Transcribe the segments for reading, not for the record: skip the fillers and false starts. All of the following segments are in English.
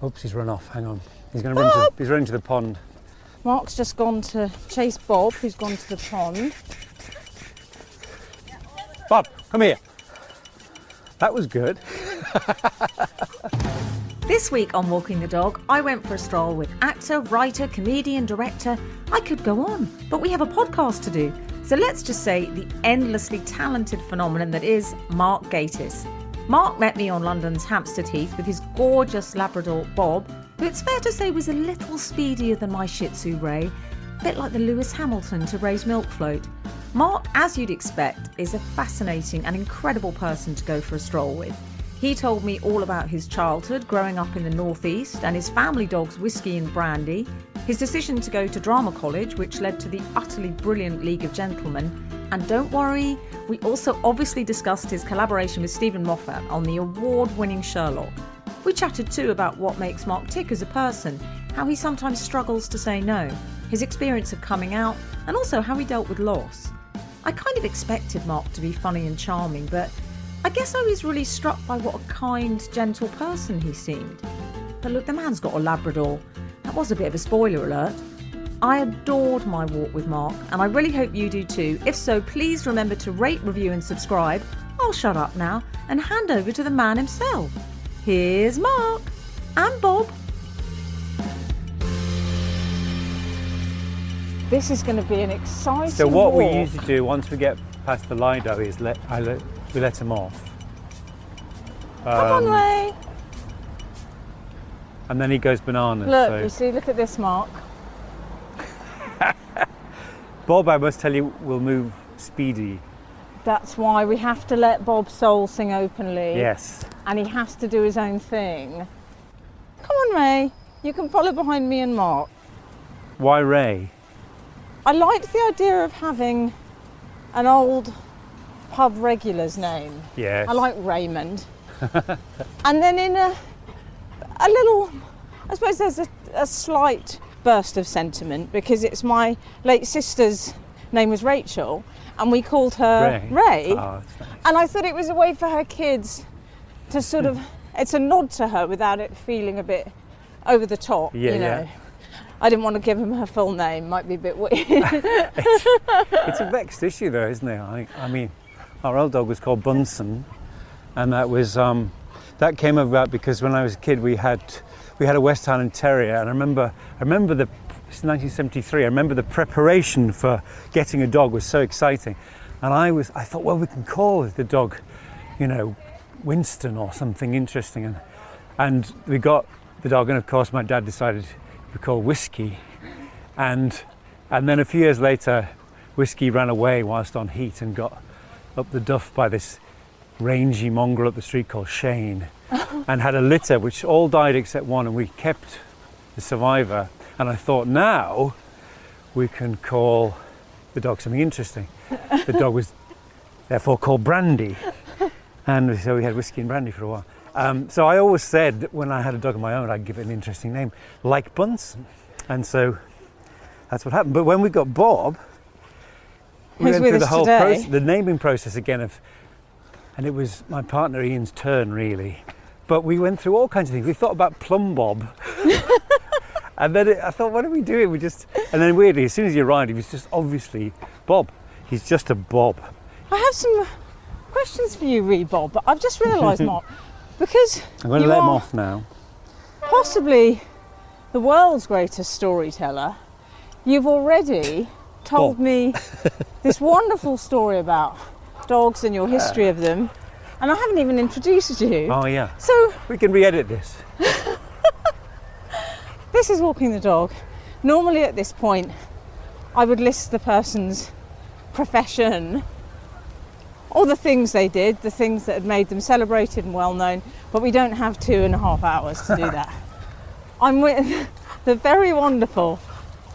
Oops, he's run off. Hang on. He's going to run. He's running to the pond. Mark's just gone to chase Bob, who's gone to the pond. Bob, come here. That was good. This week on Walking the Dog, I went for a stroll with actor, writer, comedian, director. I could go on, but we have a podcast to do. So let's just say the endlessly talented phenomenon that is Mark Gatiss. Mark met me on London's Hampstead Heath with his gorgeous Labrador Bob, who it's fair to say was a little speedier than my Shih Tzu Ray, a bit like the Lewis Hamilton to Ray's milk float. Mark, as you'd expect, is a fascinating and incredible person to go for a stroll with. He told me all about his childhood growing up in the northeast and his family dogs Whiskey and Brandy, his decision to go to drama college, which led to the utterly brilliant League of Gentlemen, and don't worry, we also obviously discussed his collaboration with Stephen Moffat on the award-winning Sherlock. We chatted too about what makes Mark tick as a person, how he sometimes struggles to say no, his experience of coming out, and also how he dealt with loss. I kind of expected Mark to be funny and charming, but I guess I was really struck by what a kind, gentle person he seemed. But look, the man's got a Labrador. That was a bit of a spoiler alert. I adored my walk with Mark, and I really hope you do too. If so, please remember to rate, review and subscribe. I'll shut up now and hand over to the man himself. Here's Mark and Bob. This is going to be an exciting So what walk. we usually do once we get past the Lido is we let him off. Come on, Ray. And then he goes bananas. Look, so. you see, look at this, Mark. Bob, I must tell you, will move speedy. That's why we have to let Bob Soul sing openly. Yes. And he has to do his own thing. Come on, Ray. You can follow behind me and Mark. Why Ray? I liked the idea of having an old pub regular's name. Yes. I like Raymond. And then in a little, I suppose there's a slight burst of sentiment because it's my late sister's name was Rachel and we called her Ray. Oh, that's nice. And I thought it was a way for her kids to sort of, it's a nod to her without it feeling a bit over the top, Yeah, you know. yeah. I didn't want to give him her full name, might be a bit weird. It's a vexed issue though, isn't it? I mean, our old dog was called Bunsen, and that was that came about because when I was a kid we had a West Highland Terrier, and I remember it's 1973. I remember the preparation for getting a dog was so exciting, and I thought, well, we can call the dog, you know, Winston or something interesting, and we got the dog, and of course my dad decided we call Whiskey, and then a few years later Whiskey ran away whilst on heat and got up the duff by this rangy mongrel up the street called Shane and had a litter which all died except one, and we kept the survivor, and I thought now we can call the dog something interesting. The dog was therefore called Brandy, and so we had Whiskey and Brandy for a while. So I always said that when I had a dog of my own, I'd give it an interesting name, like Bunsen. And so that's what happened. But when we got Bob, we went through the whole process, the naming process again and it was my partner Ian's turn really. But we went through all kinds of things. We thought about Plum Bob. And then I thought, what are we doing? And then weirdly, as soon as he arrived, he was just obviously Bob. He's just a Bob. I have some questions for you, Bob, but I've just realised, Mark, because I'm going to let him off now. Possibly the world's greatest storyteller. You've already told me this wonderful story about dogs and your history of them, and I haven't even introduced you. Oh yeah. So we can re-edit this. This is Walking the Dog. Normally at this point, I would list the person's profession, all the things they did, the things that had made them celebrated and well known, but we don't have 2.5 hours to do that. I'm with the very wonderful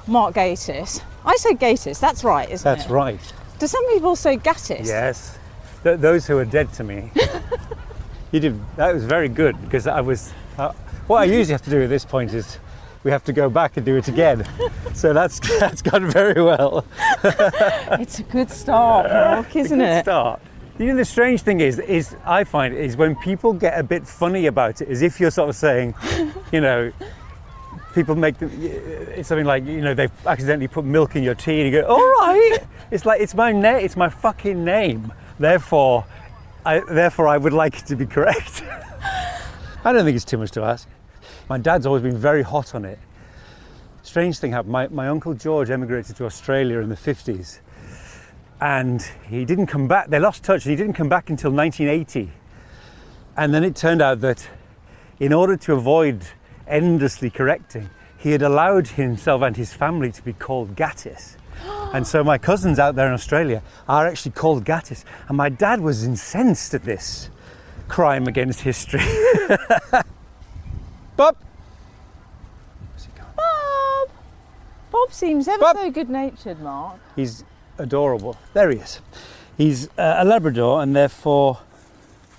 Mark Gatiss. I say Gatiss, that's right, isn't it? That's right. Do some people say Gatiss? Yes. Those who are dead to me. That was very good, because I was, what I usually have to do at this point is we have to go back and do it again. So that's gone very well. It's a good start, Mark, isn't it? Good start. You know, the strange thing is I find is when people get a bit funny about it, as if you're sort of saying, you know, people make it's something like, you know, they've accidentally put milk in your tea and you go, all right. It's like, it's my fucking name. Therefore I would like it to be correct. I don't think it's too much to ask. My dad's always been very hot on it. Strange thing happened. My Uncle George emigrated to Australia in the 50s. And he didn't come back, they lost touch, and he didn't come back until 1980. And then it turned out that in order to avoid endlessly correcting, he had allowed himself and his family to be called Gatiss. And so my cousins out there in Australia are actually called Gatiss. And my dad was incensed at this crime against history. Bob! Where's he gone? Bob! Bob seems ever Bob. so good-natured, Mark. He's adorable. There he is. He's a Labrador and therefore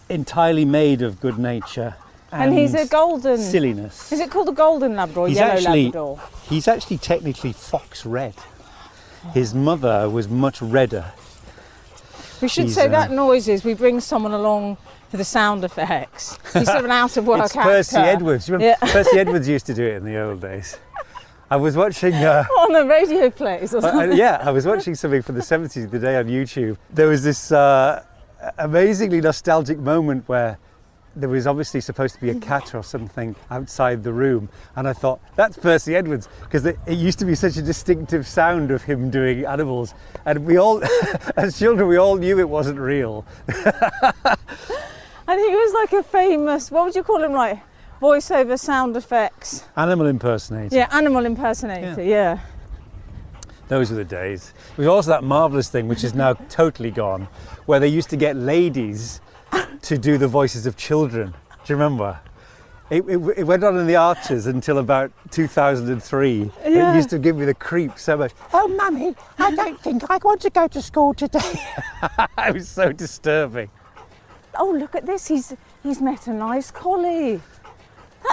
entirely made of good nature And he's a golden... silliness. Is it called a golden Labrador or yellow Labrador? He's actually technically fox red. His mother was much redder. We should say that noise is we bring someone along for the sound effects. He's sort of an out-of-work It's actor. Percy Edwards. You remember Percy Edwards used to do it in the old days. I was watching... on the radio plays or something. I was watching something from the 70s the day on YouTube. There was this amazingly nostalgic moment where there was obviously supposed to be a cat or something outside the room, and I thought, that's Percy Edwards, because it used to be such a distinctive sound of him doing animals, and we all, as children, we all knew it wasn't real. And he was like a famous, what would you call him, like voiceover sound effects? Animal impersonator. Yeah, animal impersonator, yeah. Those were the days. There was also that marvellous thing, which is now totally gone, where they used to get ladies to do the voices of children. Do you remember? It went on in the Archers until about 2003. Yeah. It used to give me the creeps so much. Oh, Mummy, I don't think I want to go to school today. It was so disturbing. Oh, look at this, he's met a nice collie.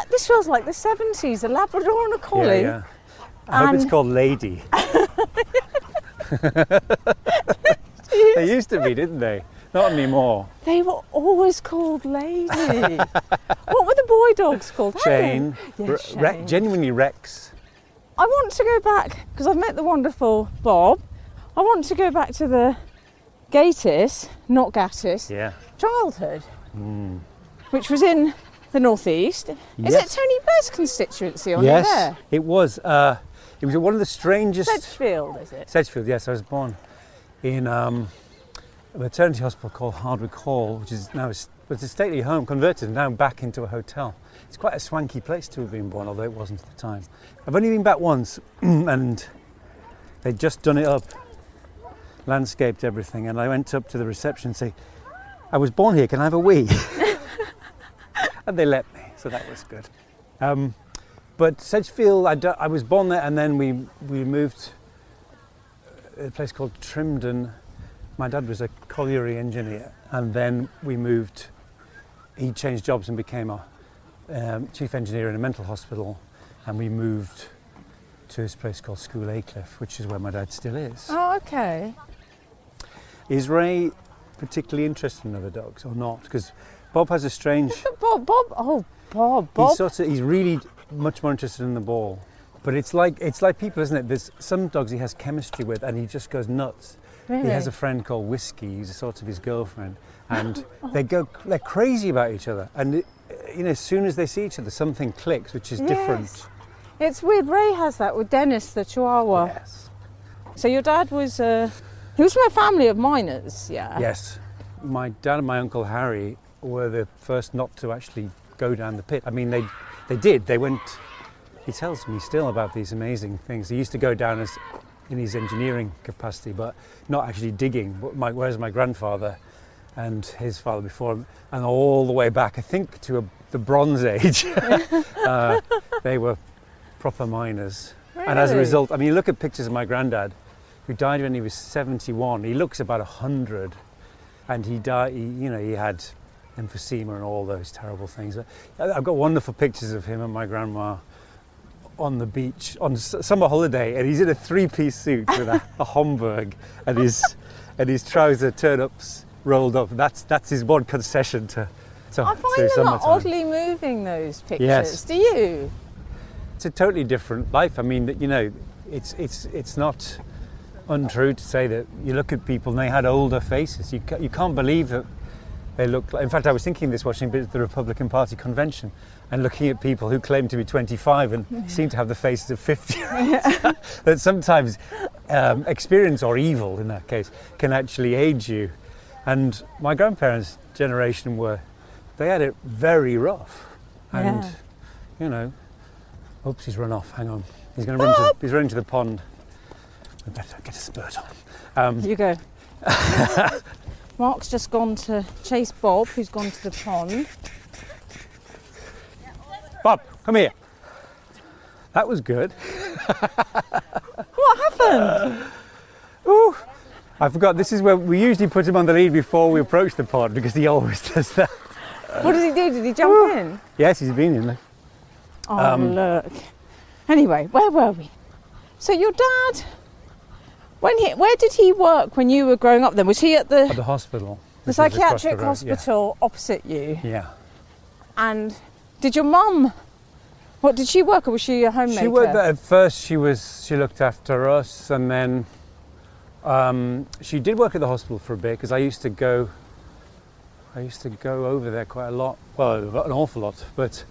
This feels like the 70s, a Labrador and a collie. Yeah. I hope it's called Lady. They used to be, didn't they? Not anymore. They were always called Lady. What were the boy dogs called? Shane. Yeah, Shane. Genuinely Rex. I want to go back, because I've met the wonderful Bob. I want to go back to the Gatiss, not Gattis, Yeah. childhood, which was in the northeast. Is Yes. it Tony Blair's constituency on Yes, there? it was. It was one of the strangest... Sedgefield, is it? Sedgefield, yes. I was born in a maternity hospital called Hardwick Hall, which is now it's a stately home, converted and now back into a hotel. It's quite a swanky place to have been born, although it wasn't at the time. I've only been back once, and they'd just done it up, landscaped everything, and I went up to the reception and say, I was born here, can I have a wee? And they let me, so that was good. But Sedgefield, I was born there, and then we moved to a place called Trimden. My dad was a colliery engineer, and then we moved. He changed jobs and became a chief engineer in a mental hospital, and we moved to this place called School Aycliffe, which is where my dad still is. Oh, okay. Is Ray particularly interested in other dogs or not? Because Bob has a strange... Bob. He's really much more interested in the ball. But it's like people, isn't it? There's some dogs he has chemistry with and he just goes nuts. Really? He has a friend called Whiskey, who's a sort of his girlfriend, and they're crazy about each other. And as soon as they see each other, something clicks, which is different. It's weird. Ray has that with Dennis, the Chihuahua. Yes. So your dad was he was from a family of miners, yeah? Yes. My dad and my uncle Harry were the first not to actually go down the pit. I mean, they did. They went. He tells me still about these amazing things. He used to go down in his engineering capacity, but not actually digging. Whereas my grandfather and his father before him, and all the way back, I think, to the Bronze Age, they were proper miners. Really? And as a result, I mean, you look at pictures of my granddad, who died when he was 71. He looks about 100, and he died. He had emphysema and all those terrible things. I've got wonderful pictures of him and my grandma on the beach on summer holiday, and he's in a three-piece suit with a Homburg and his trouser turn-ups rolled up. That's his one concession to I find them summertime. oddly moving, those pictures. Yes. Do you? It's a totally different life. I mean, you know, it's not untrue to say that you look at people and they had older faces. You can't believe that they look like. In fact, I was thinking this watching a bit of the Republican Party convention and looking at people who claim to be 25 and seem to have the faces of 50. That sometimes experience or evil, in that case, can actually age you. And my grandparents' generation they had it very rough. And, you know, oops, he's run off. Hang on. He's going to he's running to the pond. We better get a spurt on. You go. Mark's just gone to chase Bob, who's gone to the pond. Bob, come here. That was good. What happened? Ooh, I forgot. This is where we usually put him on the lead before we approach the pond because he always does that. What did he do? Did he jump in? Yes, he's been in there. Oh, look. Anyway, where were we? So your dad, where did he work when you were growing up then? Was he at the hospital? The psychiatric hospital opposite you? Yeah. And did your mum, what did she work, or was she a homemaker? She worked there. At first she looked after us, and then she did work at the hospital for a bit because I used to go over there quite a lot. Well, an awful lot. But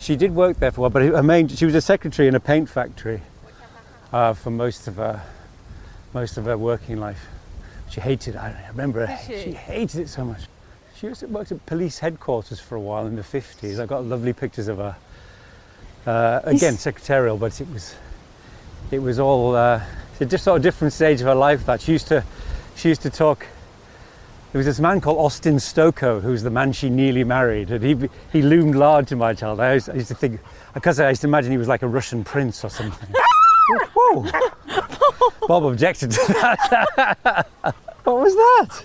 she did work there for a while. But she was a secretary in a paint factory for most of her working life. She hated it. I remember she hated it so much. She used to work at police headquarters for a while in the 50s. I've got lovely pictures of her. Again, secretarial, but it was all just sort of different stage of her life. That she used to talk. There was this man called Austin Stoko, who was the man she nearly married, and he loomed large in my childhood. I used to think, because I used to imagine he was like a Russian prince or something. Whoa! Bob objected to that. What was that?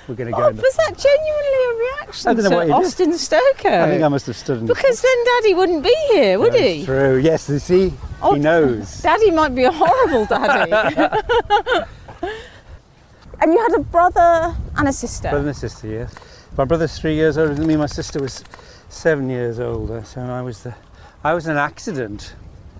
We're going to go. Was that genuinely a reaction I don't know to what he Austin Stoko? I think I must have stood in. Because then Daddy wouldn't be here, would he? True. Yes. You see, he knows. Daddy might be a horrible daddy. And you had a brother and a sister. Brother and a sister, yes. My brother's 3 years older than me. My sister was 7 years older. So I was an accident.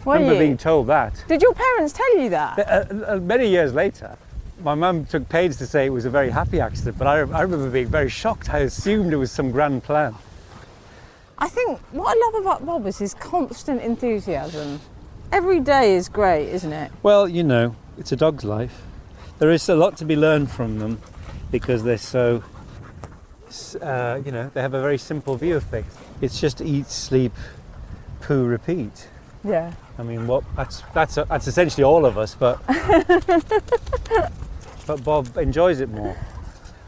Were I remember you? being told that. Did your parents tell you that? Many years later, my mum took pains to say it was a very happy accident, but I remember being very shocked. I assumed it was some grand plan. I think what I love about Bob is his constant enthusiasm. Every day is great, isn't it? Well, you know, it's a dog's life. There is a lot to be learned from them because they're so, you know, they have a very simple view of things. It's just eat, sleep, poo, repeat. Yeah. I mean, that's essentially all of us, but but Bob enjoys it more.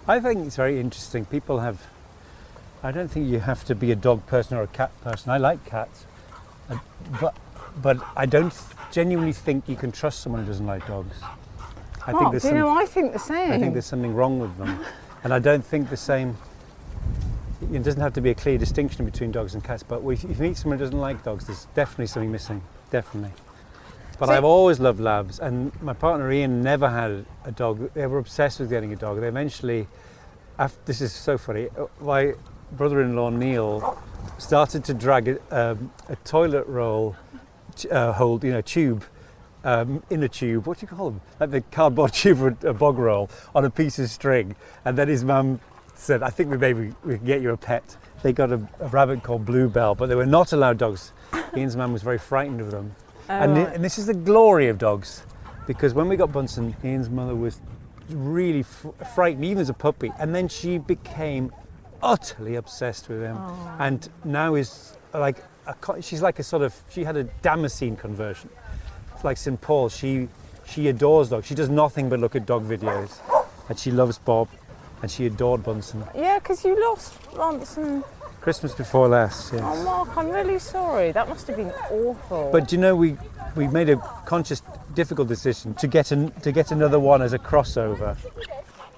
I think it's very interesting. People have. I don't think you have to be a dog person or a cat person. I like cats, but I don't genuinely think you can trust someone who doesn't like dogs. I think I think the same. I think there's something wrong with them, and I don't think the same. It doesn't have to be a clear distinction between dogs and cats, but if you meet someone who doesn't like dogs, there's definitely something missing, definitely. But I've always loved labs, and my partner Ian never had a dog. They were obsessed with getting a dog. They eventually, this is so funny, my brother-in-law Neil started to drag a toilet roll hold, you know, tube, in a tube, what do you call them? Like the cardboard tube for a bog roll on a piece of string, and then his mum said, I think we can get you a pet. They got a rabbit called Bluebell, but they were not allowed dogs. Ian's mum was very frightened of them. And this is the glory of dogs, because when we got Bunsen, Ian's mother was really frightened, even as a puppy, and then she became utterly obsessed with him. And now is like, she's like she had a Damascene conversion. It's like St. Paul, she adores dogs. She does nothing but look at dog videos, and she loves Bob. And she adored Bunsen. Yeah, because you lost Bunsen. Christmas before last, yes. Oh, Mark, I'm really sorry. That must have been awful. But you know, we made a conscious, difficult decision to get another one as a crossover.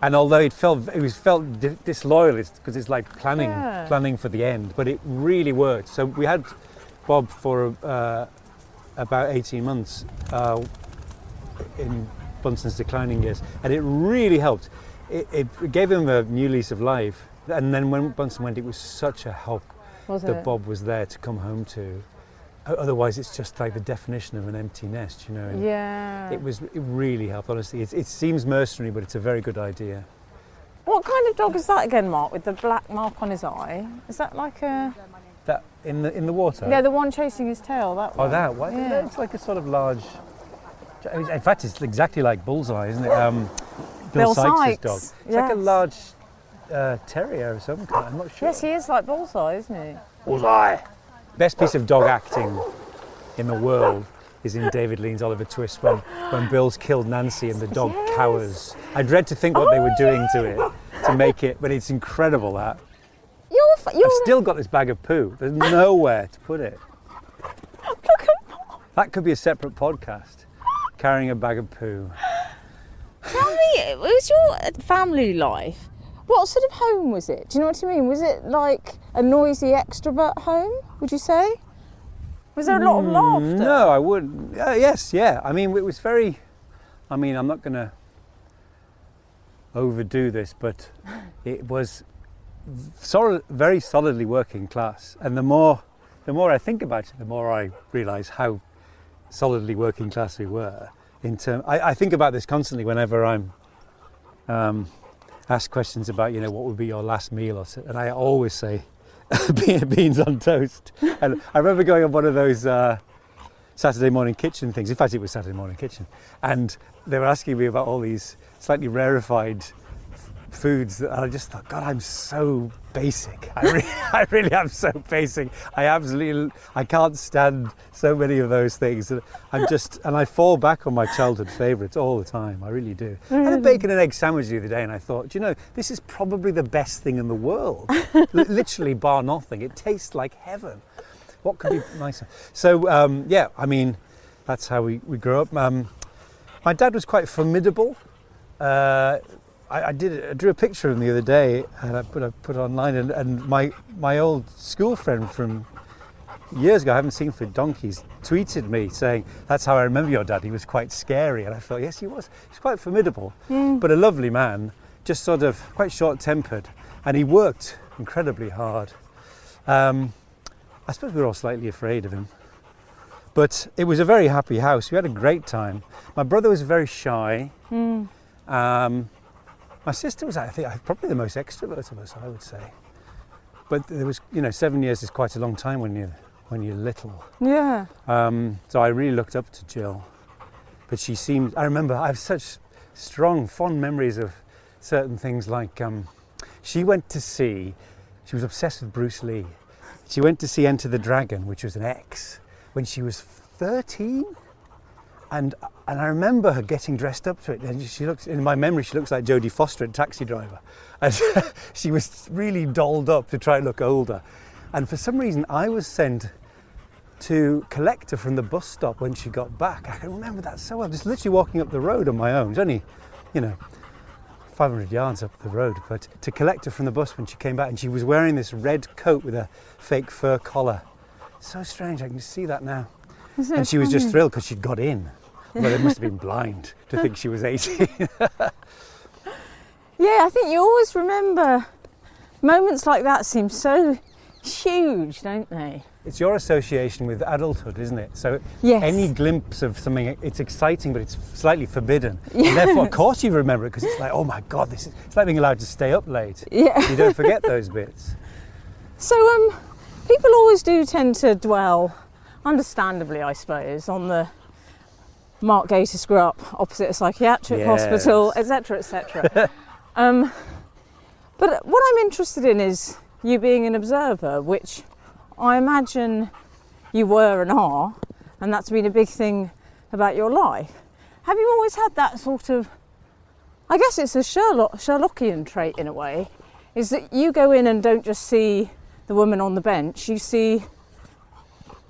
And although it was felt disloyal, because it's like planning for the end, but it really worked. So we had Bob for about 18 months in Bunsen's declining years, and it really helped. it gave him a new lease of life. And then when Bunsen went, it was such a help that Bob was there to come home to. Otherwise, it's just like the definition of an empty nest, you know. And it really helped, honestly. It seems mercenary, but it's a very good idea. What kind of dog is that again, Mark, with the black mark on his eye? Is that like a... That in the water? Yeah, the one chasing his tail, that one. Oh, that one? Yeah. It's like a sort of large... In fact, it's exactly like Bullseye, isn't it? Bill Sykes' dog. It's like a large terrier of some kind, I'm not sure. Yes, he is like Bullseye, isn't he? Bullseye! Best piece of dog acting in the world is in David Lean's Oliver Twist when Bill's killed Nancy and the dog cowers. I dread to think what they were doing to it to make it, but it's incredible that. I've still got this bag of poo. There's nowhere to put it. Look at Mark. That could be a separate podcast, carrying a bag of poo. Tell me, what was your family life? What sort of home was it? Do you know what I mean? Was it like a noisy extrovert home, would you say? Was there a lot of laughter? No, I wouldn't. Yes, yeah. I mean, it was very... I mean, I'm not going to overdo this, but it was very solidly working class. And the more I think about it, the more I realise how solidly working class we were. I think about this constantly whenever I'm asked questions about, you know, what would be your last meal, and I always say beans on toast. And I remember going on one of those Saturday morning kitchen things. In fact, it was Saturday morning kitchen, and they were asking me about all these slightly rarefied foods that I just thought, God, I'm so basic. I really am so basic. I can't stand so many of those things. And I fall back on my childhood favourites all the time. I really do. I had a bacon and egg sandwich the other day, and I thought, you know, this is probably the best thing in the world. Literally, bar nothing. It tastes like heaven. What could be nicer? So, yeah, I mean, that's how we grew up. My dad was quite formidable. I drew a picture of him the other day, and I put it online. And my old school friend from years ago, I haven't seen for donkeys, tweeted me saying, "That's how I remember your dad. He was quite scary." And I thought, yes, he was. He's quite formidable, but a lovely man. Just sort of quite short-tempered, and he worked incredibly hard. I suppose we were all slightly afraid of him, but it was a very happy house. We had a great time. My brother was very shy. My sister was, I think, probably the most extrovert of us, I would say. But there was, 7 years is quite a long time when you're little. Yeah. So I really looked up to Jill. But she seemed, I remember, I have such strong, fond memories of certain things like, she was obsessed with Bruce Lee. She went to see Enter the Dragon, which was an X, when she was 13. And I remember her getting dressed up to it, and in my memory, she looks like Jodie Foster in Taxi Driver. And she was really dolled up to try and look older. And for some reason, I was sent to collect her from the bus stop when she got back. I can remember that so well, just literally walking up the road on my own. It was only, 500 yards up the road, but to collect her from the bus when she came back, and she was wearing this red coat with a fake fur collar. So strange, I can see that now. And she was just thrilled because she'd got in. Well, they must have been blind to think she was 18. Yeah, I think you always remember moments like that seem so huge, don't they? It's your association with adulthood, isn't it? So yes. Any glimpse of something, it's exciting, but it's slightly forbidden. Yeah. And therefore, of course, you remember it because it's like, oh my God, it's like being allowed to stay up late. Yeah. You don't forget those bits. So people always do tend to dwell, understandly, I suppose, on the Mark Gatiss grew up opposite a psychiatric hospital, etc., etc. But what I'm interested in is you being an observer, which I imagine you were and are, and that's been a big thing about your life. Have you always had that sort of, I guess it's a Sherlockian trait in a way, is that you go in and don't just see the woman on the bench, you see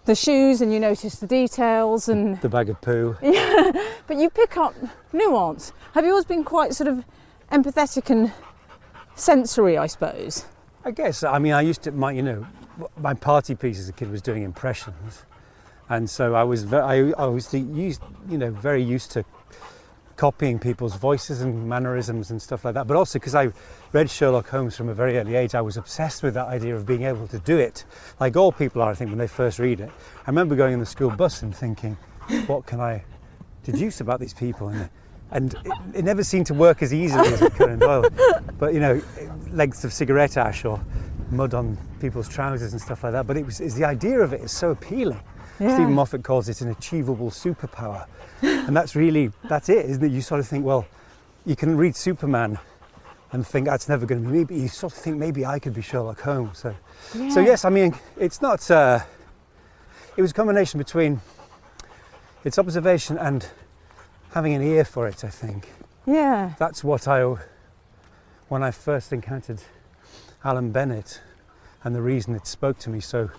the shoes and you notice the details and the bag of poo. Yeah, but you pick up nuance. Have you always been quite sort of empathetic and sensory, I suppose? I guess. I mean, I used to, my party piece as a kid was doing impressions, and so I was very used to copying people's voices and mannerisms and stuff like that. But also because I read Sherlock Holmes from a very early age, I was obsessed with that idea of being able to do it, like all people are, I think, when they first read it. I remember going in the school bus and thinking, what can I deduce about these people? And it never seemed to work as easily as it could in Doyle. But, you know, lengths of cigarette ash or mud on people's trousers and stuff like that. But it's the idea of it is so appealing. Yeah. Stephen Moffat calls it an achievable superpower. And that's it, isn't it? You sort of think, well, you can read Superman and think that's never going to be me, but you sort of think maybe I could be Sherlock Holmes. So yes, I mean, it's not, it was a combination between its observation and having an ear for it, I think. Yeah. That's what when I first encountered Alan Bennett, and the reason it spoke to me so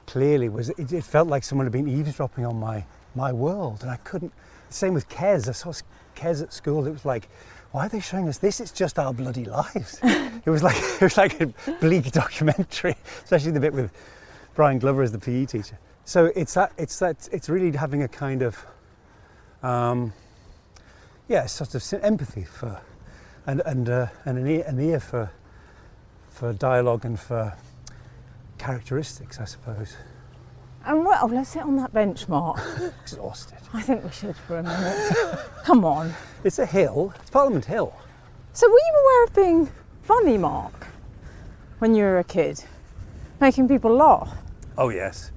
clearly was it felt like someone had been eavesdropping on my world, and I couldn't. Same with Kes. I saw Kes at school. It was like, why are they showing us this? It's just our bloody lives. It was like a bleak documentary, especially the bit with Brian Glover as the PE teacher. So it's really having a kind of sort of empathy for and an ear for dialogue and for characteristics, I suppose. And well, let's sit on that bench, Mark. Exhausted. I think we should for a minute. Come on. It's a hill. It's Parliament Hill. So were you aware of being funny, Mark, when you were a kid? Making people laugh? Oh yes.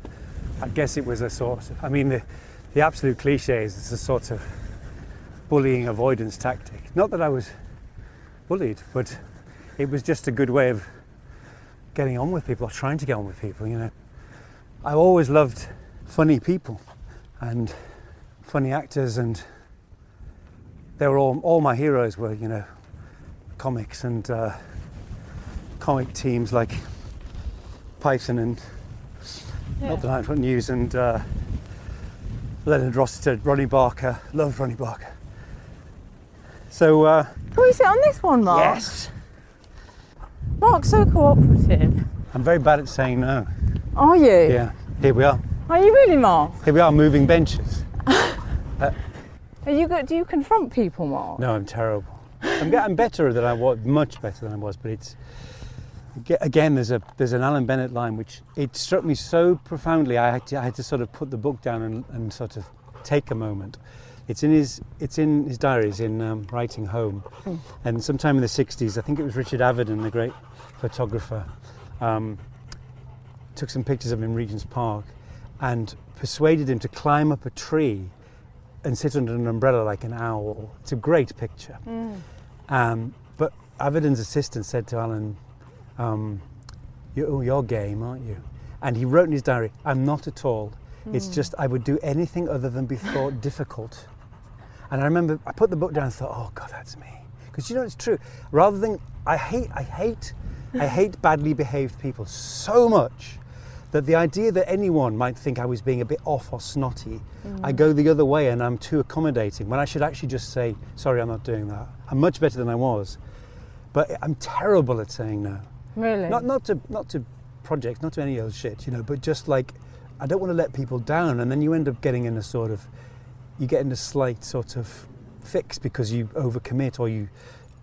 I guess it was a sort of, I mean, the absolute cliche is it's a sort of bullying avoidance tactic. Not that I was bullied, but it was just a good way of getting on with people, or trying to get on with people, you know. I always loved funny people and funny actors, and they were all my heroes were, you know, comics and comic teams like Python and Not the Nightly News and Leonard Rossiter, Ronnie Barker. Loved Ronnie Barker. So Can we sit on this one, Mark? yes, Mark's so cooperative. I'm very bad at saying no. Are you? Yeah, here we are. Are you really, Mark? Here we are, moving benches. Are you good? Do you confront people, Mark? No, I'm terrible. I'm better than I was, much better than I was, but it's again. There's an Alan Bennett line which it struck me so profoundly. I had to sort of put the book down and sort of take a moment. It's in his diaries in Writing Home, and sometime in the 60s, I think it was Richard Avedon, the great photographer, took some pictures of him in Regent's Park, and persuaded him to climb up a tree and sit under an umbrella like an owl. It's a great picture. But Avedon's assistant said to Alan, you're game, aren't you? And he wrote in his diary, I'm not at all. It's just I would do anything other than be thought difficult. And I remember I put the book down and thought, oh God, that's me. Because you know, it's true. Rather than, I hate badly behaved people so much that the idea that anyone might think I was being a bit off or snotty, I go the other way and I'm too accommodating, when I should actually just say, sorry, I'm not doing that. I'm much better than I was. But I'm terrible at saying no. Really? Not to projects, not to any old shit, you know, but just like, I don't want to let people down, and then you end up getting in a sort of, you get in a slight sort of fix because you overcommit or you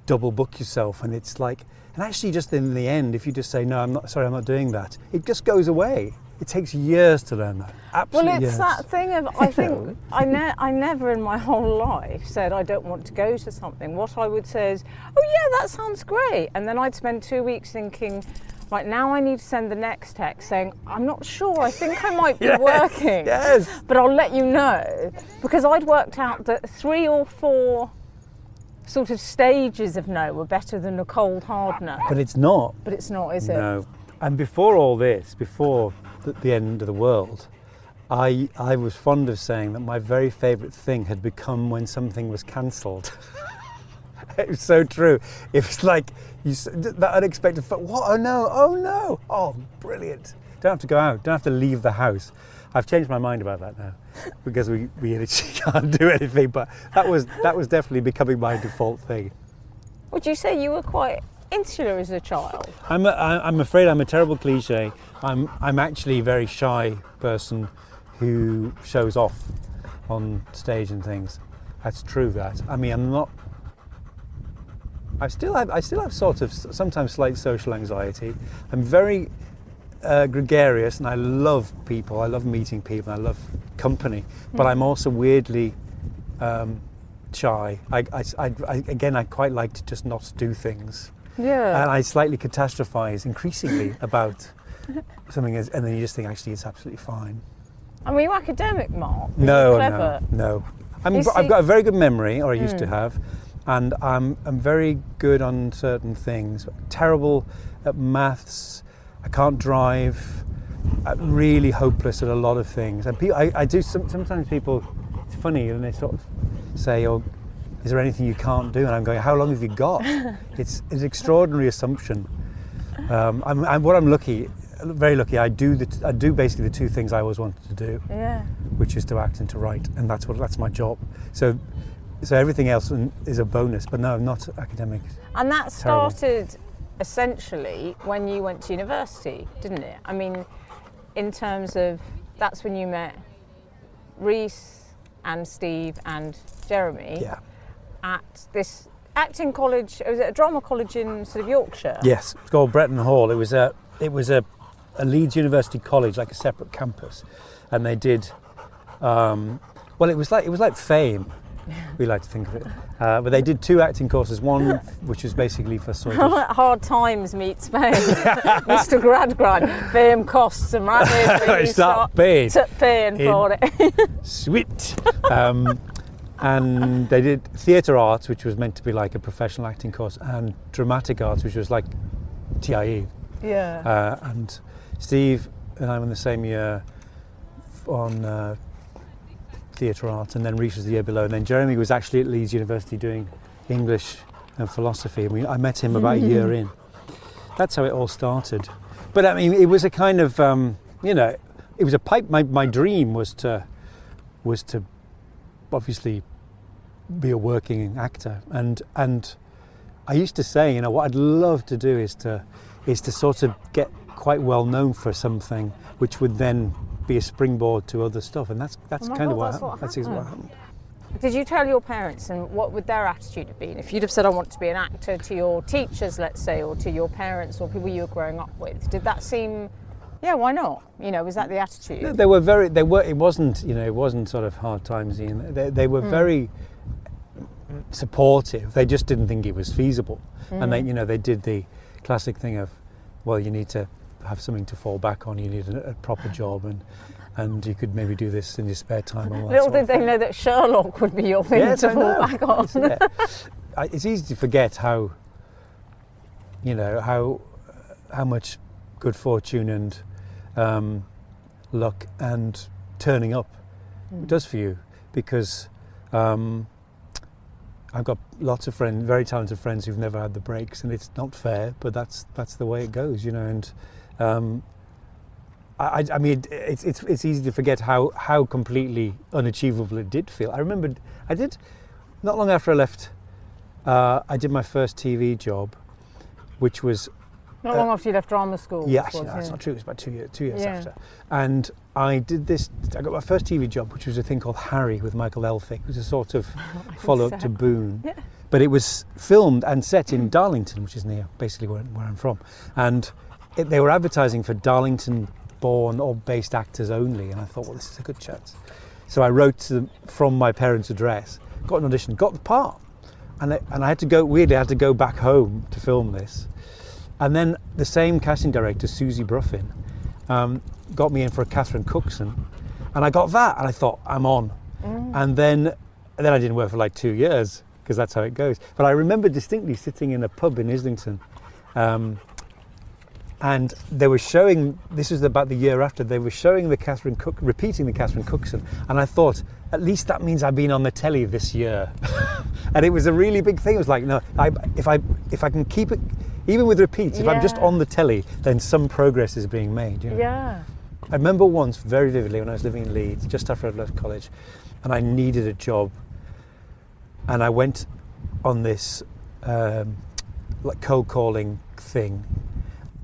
double book yourself, and it's like, and actually just in the end, if you just say, no, I'm not doing that, it just goes away. It takes years to learn that. Absolutely. Well, it's years. that thing of, I think, I never in my whole life said I don't want to go to something. What I would say is, oh yeah, that sounds great. And then I'd spend 2 weeks thinking, right, now I need to send the next text saying, I'm not sure, I think I might be working. Yes. But I'll let you know. Because I'd worked out that 3 or 4 sort of stages of no were better than a cold hard no. But it's not. But it's not, is it? No. And before all this, before the end of the world, I was fond of saying that my very favourite thing had become when something was cancelled. It was so true. It was like that unexpected. What? Oh no! Oh, brilliant! Don't have to go out. Don't have to leave the house. I've changed my mind about that now because we literally can't do anything. But that was definitely becoming my default thing. Would you say you were quite insular as a child? I'm afraid I'm a terrible cliche. I'm actually a very shy person who shows off on stage and things. That's true. That I mean, I'm not. I still have sort of sometimes slight social anxiety. I'm very gregarious, and I love people. I love meeting people. And I love company, but I'm also weirdly shy. I quite like to just not do things. Yeah. And I slightly catastrophize increasingly about something, and then you just think actually it's absolutely fine. And were you academic, Mark? No, clever? no. I've got a very good memory, or I used to have, and I'm very good on certain things. Terrible at maths. I can't drive. I'm really hopeless at a lot of things. And I do. Sometimes people, it's funny, and they sort of say, "Oh, is there anything you can't do?" And I'm going, "How long have you got?" It's an extraordinary assumption. I'm very lucky. I do basically the two things I always wanted to do, which is to act and to write, and that's my job. So everything else is a bonus. But no, I'm not academic. And that started essentially when you went to university, didn't it? I mean, in terms of that's when you met Rhys and Steve and Jeremy. Yeah. At this acting college. Was it a drama college in sort of Yorkshire? Yes, it's called Bretton Hall. It was a Leeds University college, like a separate campus, and they did. It was like Fame. We like to think of it, but they did 2 acting courses. One which was basically for sort of Hard Times meets Fame. Mr. Gradgrind, Fame costs and right. You start paying for it. Sweet. And they did theatre arts, which was meant to be like a professional acting course, and dramatic arts, which was like TIE. Yeah. And Steve and I were in the same year on theatre arts, and then Rhys was the year below, and then Jeremy was actually at Leeds University doing English and philosophy. I met him about a year in. That's how it all started. But I mean, it was a kind of, it was a pipe. My dream was to obviously be a working actor, and I used to say, what I'd love to do is to sort of get quite well known for something, which would then be a springboard to other stuff, and that's kind of what happened. That's exactly what happened. Did you tell your parents, and what would their attitude have been if you'd have said, "I want to be an actor," to your teachers, let's say, or to your parents or people you were growing up with? Did that seem, yeah, why not? Was that the attitude? It wasn't sort of hard times, Ian. They were very supportive. They just didn't think it was feasible, and they did the classic thing of, well, you need to have something to fall back on. You need a proper job, and you could maybe do this in your spare time. And all that Little did they know that Sherlock would be your thing to fall back on. It's easy to forget how much good fortune and luck and turning up does for you, because I've got lots of friends, very talented friends, who've never had the breaks, and it's not fair, but that's the way it goes, and I mean, it's easy to forget how completely unachievable it did feel. I remember not long after I left, I did my first TV job, which was not long after you left drama school. Yeah, actually, no, that's not true. It was about 2 years after. And I got my first TV job, which was a thing called Harry with Michael Elphick. It was a sort of follow-up to Boone. Yeah. But it was filmed and set in Darlington, which is near basically where I'm from. And they were advertising for Darlington-born or based actors only. And I thought, well, this is a good chance. So I wrote to them from my parents' address, got an audition, got the part. And I had to go back home to film this. And then the same casting director, Susie Bruffin, got me in for a Catherine Cookson, and I got that, and I thought, I'm on. And then I didn't work for like 2 years, because that's how it goes. But I remember distinctly sitting in a pub in Islington, and they were showing, this was about the year after, they were showing repeating the Catherine Cookson, and I thought, at least that means I've been on the telly this year. And it was a really big thing. It was like, no, if I can keep it, even with repeats, if I'm just on the telly, then some progress is being made. Yeah. I remember once very vividly when I was living in Leeds, just after I'd left college, and I needed a job. And I went on this like cold calling thing,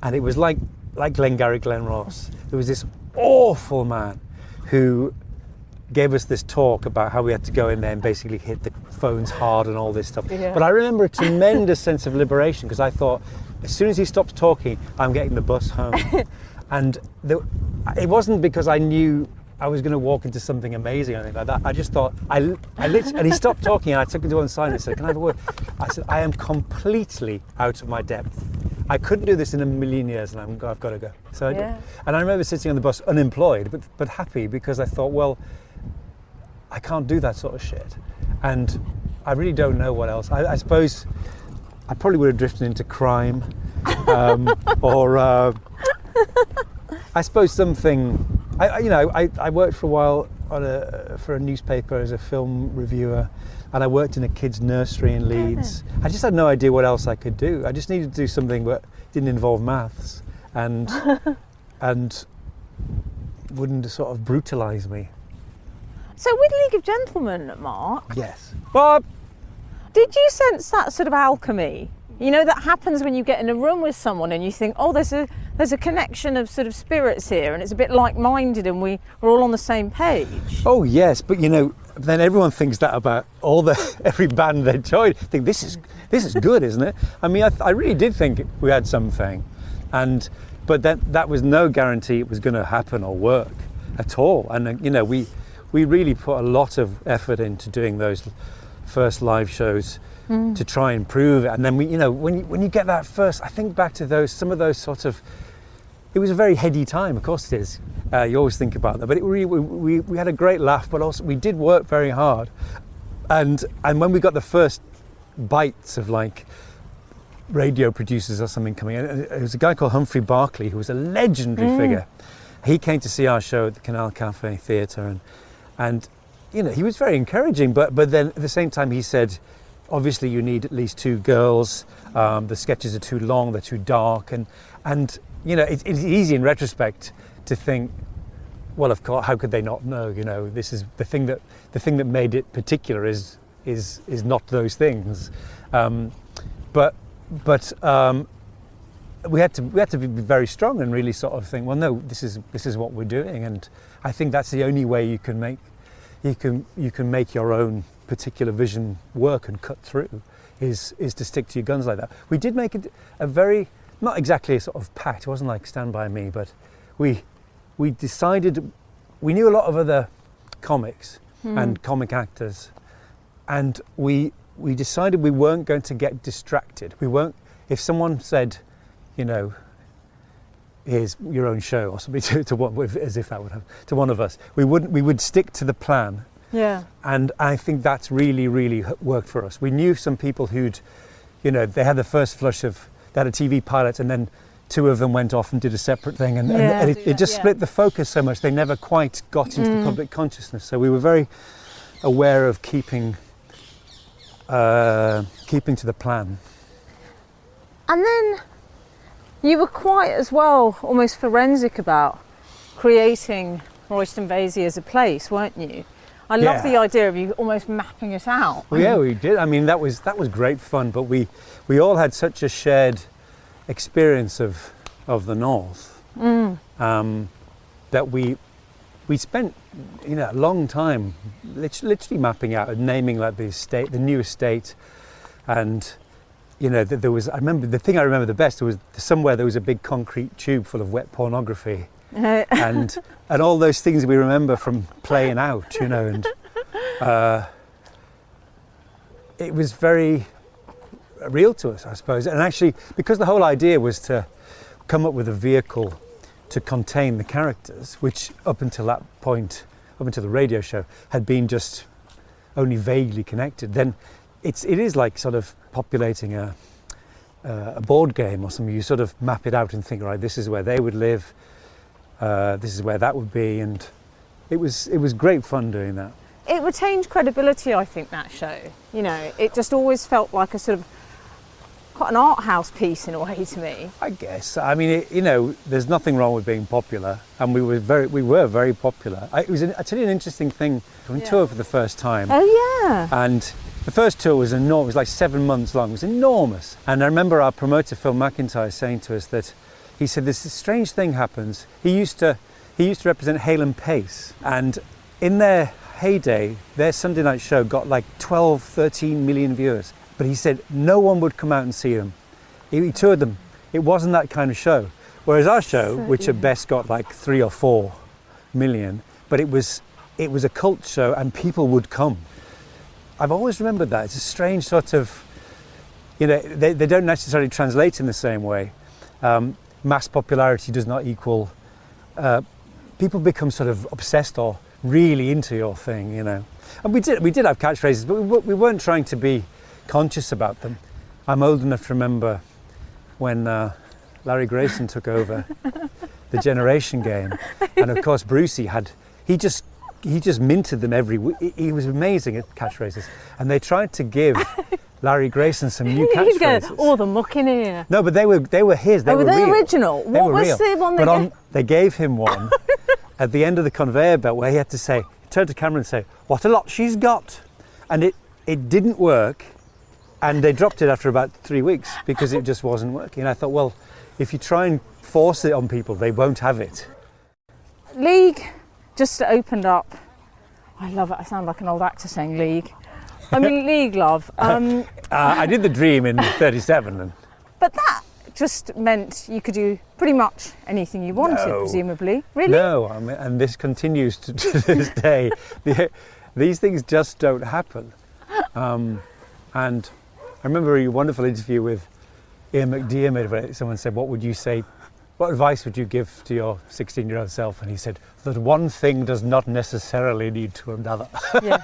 and it was like Glengarry Glen Ross. There was this awful man who gave us this talk about how we had to go in there and basically hit the phones hard and all this stuff. Yeah. But I remember a tremendous sense of liberation, because I thought, as soon as he stops talking, I'm getting the bus home. And it wasn't because I knew I was going to walk into something amazing or anything like that. I just thought, I literally, and he stopped talking, and I took him to one side and I said, "Can I have a word?" I said, "I am completely out of my depth. I couldn't do this in a million years, and I've got to go." So I did. And I remember sitting on the bus unemployed, but happy, because I thought, well, I can't do that sort of shit. And I really don't know what else. I suppose I probably would have drifted into crime, or I suppose something. I worked for a while for a newspaper as a film reviewer, and I worked in a kids' nursery in Leeds. I just had no idea what else I could do. I just needed to do something that didn't involve maths and wouldn't sort of brutalise me. So with League of Gentlemen, Mark, Yes. Bob. did you sense that sort of alchemy? You know, that happens when you get in a room with someone and you think, oh, there's a connection of sort of spirits here, and it's a bit like-minded, and we're all on the same page. Oh yes, but then everyone thinks that about every band they join. Think this is good, isn't it? I mean, I really did think we had something, but then that was no guarantee it was going to happen or work at all. And we really put a lot of effort into doing those first live shows to try and prove it. And then when you get that first, I think back to some of those sort of. It was a very heady time, of course it is. You always think about that, but we had a great laugh, but also we did work very hard. And when we got the first bites of like radio producers or something coming in, it was a guy called Humphrey Barclay, who was a legendary figure. He came to see our show at the Canal Cafe Theatre, and he was very encouraging. But then at the same time, he said, obviously you need at least 2 girls. The sketches are too long, they're too dark, and it's easy in retrospect to think, well, of course, how could they not know? This is the thing that made it particular is not those things. But we had to be very strong and really sort of think, well, no, this is what we're doing, and I think that's the only way you can make your own particular vision work and cut through is to stick to your guns like that. We did make it a very, not exactly a sort of pact. It wasn't like Stand By Me, but we decided, we knew a lot of other comics and comic actors, and we decided we weren't going to get distracted. We weren't. If someone said, here's your own show or something to one, as if that would happen to one of us, we would stick to the plan. Yeah. And I think that's really, really worked for us. We knew some people who'd, they had the first flush of, they had a TV pilot, and then 2 of them went off and did a separate thing, and it just split the focus so much they never quite got into the public consciousness. So we were very aware of keeping to the plan. And then you were quite as well, almost forensic about creating Royston Vasey as a place, weren't you? I love the idea of you almost mapping it out. Well, yeah, we did. I mean, that was great fun, but we all had such a shared experience of the North that we spent a long time literally mapping out and naming like the new estate, and there was. I remember the thing I remember the best was somewhere there was a big concrete tube full of wet pornography. and all those things we remember from playing out, and it was very real to us, I suppose. And actually, because the whole idea was to come up with a vehicle to contain the characters, which up until that point, up until the radio show, had been just only vaguely connected, then it is like sort of populating a board game or something. You sort of map it out and think, right, this is where they would live. This is where that would be, and it was great fun doing that. It retained credibility, I think, that show. It just always felt like a sort of quite an art house piece in a way to me. I guess. I mean, there's nothing wrong with being popular, and we were very popular. I tell you an interesting thing. We toured for the first time. Oh yeah. And the first tour was enormous. It was like 7 months long. It was enormous. And I remember our promoter Phil McIntyre saying to us that. He said this strange thing happens. He used to represent Hale and Pace, and in their heyday, their Sunday night show got like 12, 13 million viewers. But he said no one would come out and see them. He toured them. It wasn't that kind of show. Whereas our show, which at best got like 3 or 4 million, but it was a cult show and people would come. I've always remembered that. It's a strange sort of, you know, they don't necessarily translate in the same way. Mass popularity does not equal, people become sort of obsessed or really into your thing, you know. And we did have catchphrases, but we weren't trying to be conscious about them. I'm old enough to remember when Larry Grayson took over the Generation Game, and of course Brucey he just minted them every week. He was amazing at catchphrases, and they tried to give Larry Grayson some new catchphrases. Oh, the muck in here. No, but they were his. They were they real. original? They What were was real. the one They gave him one at the end of the conveyor belt where he had to say, turn to camera and say, "What a lot she's got," and it didn't work, and they dropped it after about 3 weeks because it just wasn't working. And I thought, well, if you try and force it on people, they won't have it. League just opened up. I love it. I sound like an old actor saying League. I mean, League, love. I did the Dream in 37. But that just meant you could do pretty much anything you wanted, No. presumably. Really? No, I mean, and this continues to this day. These things just don't happen. And I remember a wonderful interview with Ian McDiarmid where someone said, what advice would you give to your 16-year-old self? And he said, that one thing does not necessarily lead to another. Yes.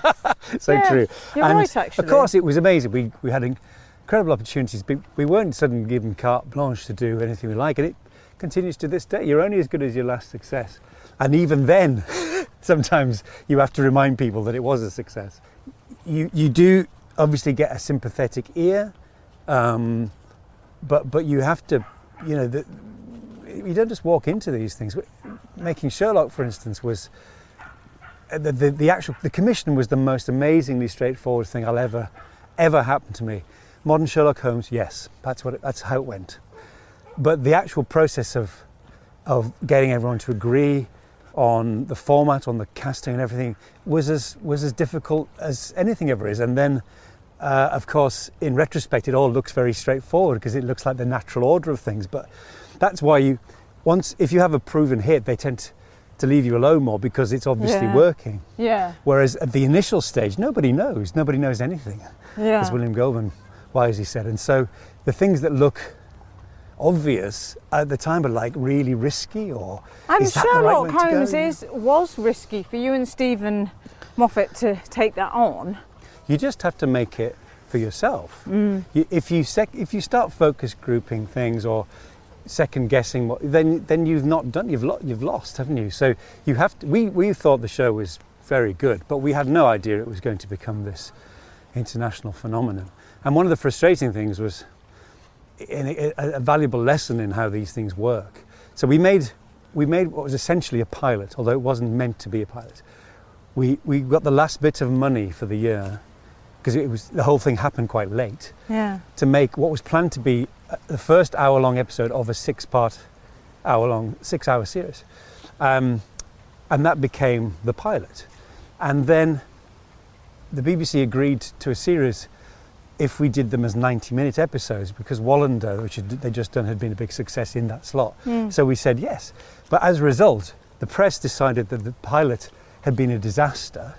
So Yeah, true. you're And right, actually. of course, it was amazing. We had incredible opportunities, but we weren't suddenly given carte blanche to do anything we like. And it continues to this day. You're only as good as your last success. And even then, sometimes you have to remind people that it was a success. You do obviously get a sympathetic ear, but you have to, you know, you don't just walk into these things. Making Sherlock, for instance, was the commission was the most amazingly straightforward thing I'll ever happen to me. Modern Sherlock Holmes, yes, that's how it went. But the actual process of getting everyone to agree on the format, on the casting and everything was as difficult as anything ever is. And then, of course, in retrospect, it all looks very straightforward because it looks like the natural order of things. But that's why if you have a proven hit, they tend to leave you alone more because it's obviously working. Yeah. Whereas at the initial stage, nobody knows anything, Yeah. as William Goldman wisely said. And so the things that look obvious at the time are like really risky, or And is that the right Sherlock way to go? Holmes was risky for you and Stephen Moffat to take that on. You just have to make it for yourself. If you start focus grouping things or second guessing, then you've not done. You've lost, haven't you? So you have to. We thought the show was very good, but we had no idea it was going to become this international phenomenon. And one of the frustrating things was a valuable lesson in how these things work. So we made what was essentially a pilot, although it wasn't meant to be a pilot. We got the last bit of money for the year because the whole thing happened quite late. Yeah. To make what was planned to be the first hour-long episode of a 6-hour series, and that became the pilot. And then the BBC agreed to a series if we did them as 90-minute episodes, because Wallander, which they'd just done, had been a big success in that slot. So we said yes. But as a result, the press decided that the pilot had been a disaster.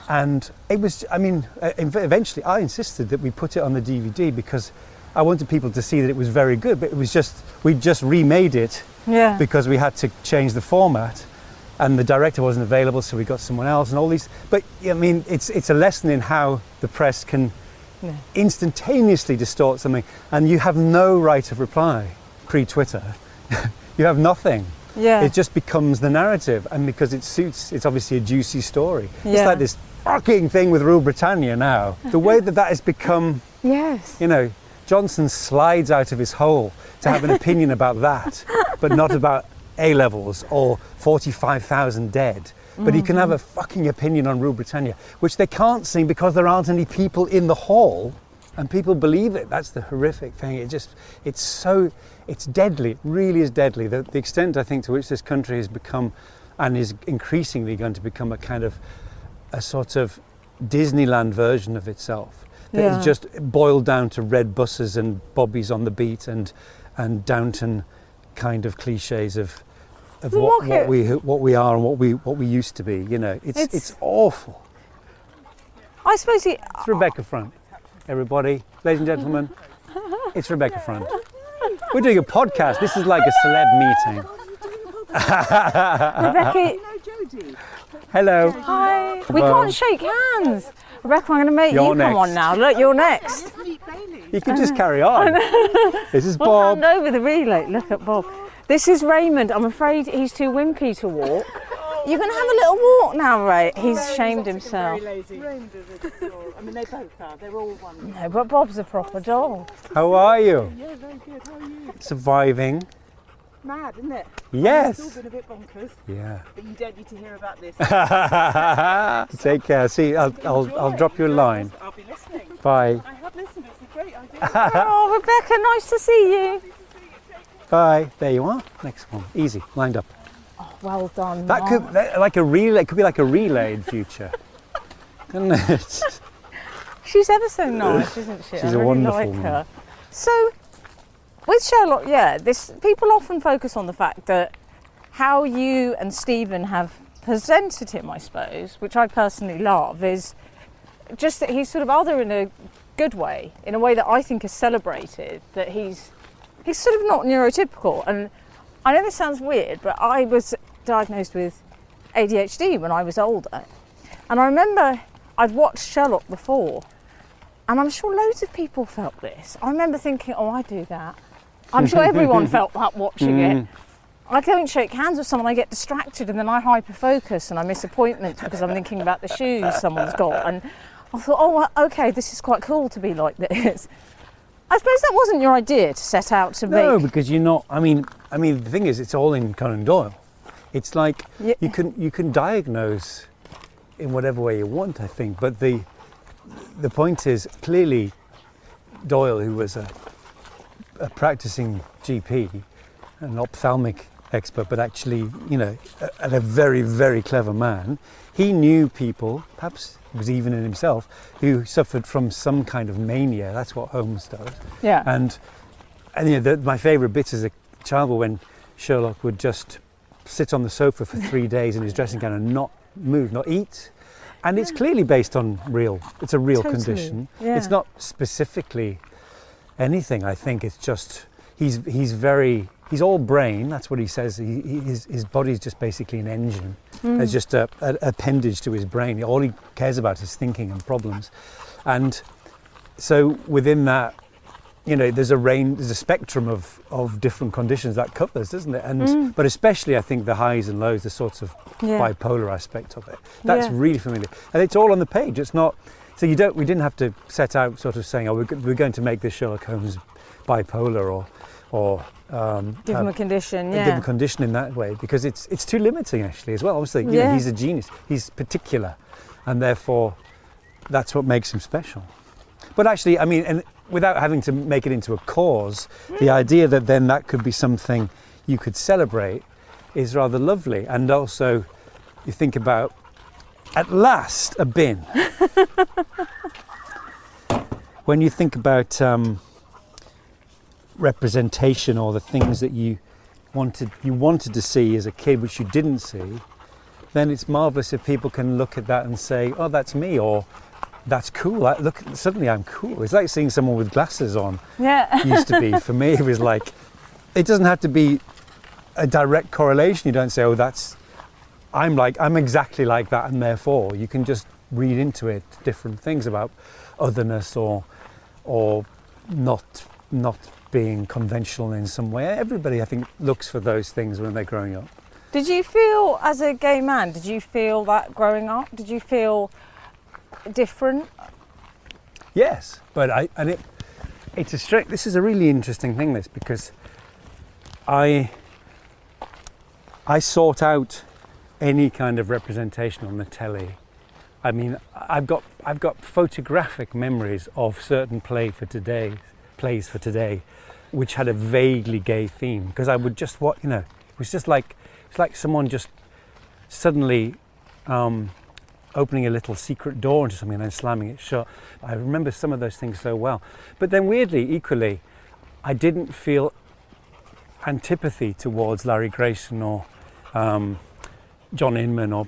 And it was, eventually I insisted that we put it on the DVD because I wanted people to see that it was very good, but we just remade it because we had to change the format and the director wasn't available, so we got someone else and all these. But I mean, it's a lesson in how the press can instantaneously distort something, and you have no right of reply pre-Twitter. You have nothing. Yeah. It just becomes the narrative, and because it's obviously a juicy story. Yeah. It's like this fucking thing with Rule Britannia now. The way that has become, Yes. you know, Johnson slides out of his hole to have an opinion about that, but not about A-levels or 45,000 dead. But he can have a fucking opinion on Rule Britannia, which they can't see because there aren't any people in the hall, and people believe it. That's the horrific thing. It's deadly. It really is deadly. The extent, I think, to which this country has become, and is increasingly going to become, a kind of a sort of Disneyland version of itself. That Yeah. is just boiled down to red buses and bobbies on the beat and Downton kind of cliches of The what market- we are and what we used to be. You know, it's awful. I suppose It's Rebecca Front, everybody, ladies and gentlemen. It's Rebecca Front. We're doing a podcast. This is like a celeb meeting. Rebecca, Hello. hi. We Hello. can't shake hands. Rebecca, I'm going to make You're you come on next. now. Look, you're next. You can just carry on. This is We'll Bob. hand over the relay. Look at Bob. This is Raymond. I'm afraid he's too wimpy to walk. You're going to have a little walk now, Ray. He's shamed himself. Very lazy. I mean, they both are. They're all one. No, but Bob's a proper dog. How are you? Yeah, very good. How are you? Surviving. Mad, isn't it? It's Yes. all been a bit bonkers, Yeah. but you don't need to hear about this. Take care. See, I'll drop you a line. I'll be listening. Bye. I have listened. It's a great idea. Oh, Rebecca, nice to see you. Bye. There you are. Next one. Easy. Lined up. Well done. That Mark. could like a relay. It could be like a relay in future, couldn't it? She's ever so nice, isn't she? She's I a really wonderful like woman. her. So, with Sherlock, yeah, people often focus on the fact that how you and Stephen have presented him, I suppose, which I personally love, is just that he's sort of other in a good way, in a way that I think is celebrated, that he's sort of not neurotypical. And I know this sounds weird, but I was diagnosed with ADHD when I was older. And I remember I'd watched Sherlock before, and I'm sure loads of people felt this. I remember thinking, oh, I do that. I'm sure everyone felt that watching it. I go and shake hands with someone, I get distracted, and then I hyper-focus and I miss appointments because I'm thinking about the shoes someone's got. And I thought, oh, well, okay, this is quite cool to be like this. I suppose that wasn't your idea to set out to No, make... because you're not. I mean, the thing is, it's all in Conan Doyle. It's like Yeah. you can diagnose in whatever way you want, I think. But the point is, clearly, Doyle, who was a practicing GP, an ophthalmic expert, but actually, you know, a very, very clever man, he knew people, perhaps it was even in himself, who suffered from some kind of mania. That's what Holmes does. Yeah. And you know, my favourite bits as a child were when Sherlock would just sit on the sofa for 3 days in his dressing gown and not move, not eat. And it's clearly based on it's a real Totally, condition. yeah. It's not specifically anything. I think it's just, he's all brain, that's what he says. His body's just basically an engine. It's just an appendage to his brain. All he cares about is thinking and problems. And so within that, you know, there's a spectrum of different conditions that covers, doesn't it? And but especially I think the highs and lows, the sorts of Yeah. bipolar aspect of it. That's Yeah. really familiar. And it's all on the page. It's not, so we didn't have to set out sort of saying, oh, we're going to make this Sherlock Holmes bipolar or Give him a condition, give him yeah. a condition in that way, because it's too limiting actually as well. Obviously, you know, Yeah. he's a genius. He's particular, and therefore that's what makes him special. But actually, I mean, and without having to make it into a cause, the idea that then that could be something you could celebrate is rather lovely. And also, you think about, at last, a bin. When you think about representation or the things that you wanted to see as a kid which you didn't see, then it's marvellous if people can look at that and say, oh, that's me, or that's cool. Look, suddenly I'm cool. It's like seeing someone with glasses on. Yeah. Used to be. For me, it was like, it doesn't have to be a direct correlation. You don't say, oh, I'm exactly like that, and therefore you can just read into it different things about otherness or not being conventional in some way. Everybody, I think, looks for those things when they're growing up. Did you feel, as a gay man, did you feel that growing up? Did you feel different? Yes, but this is a really interesting thing, this, because I sought out any kind of representation on the telly. I mean, I've got photographic memories of certain plays for today, which had a vaguely gay theme, because I would just it was just like, it's like someone just suddenly opening a little secret door into something and then slamming it shut. I remember some of those things so well. But then weirdly, equally, I didn't feel antipathy towards Larry Grayson or John Inman or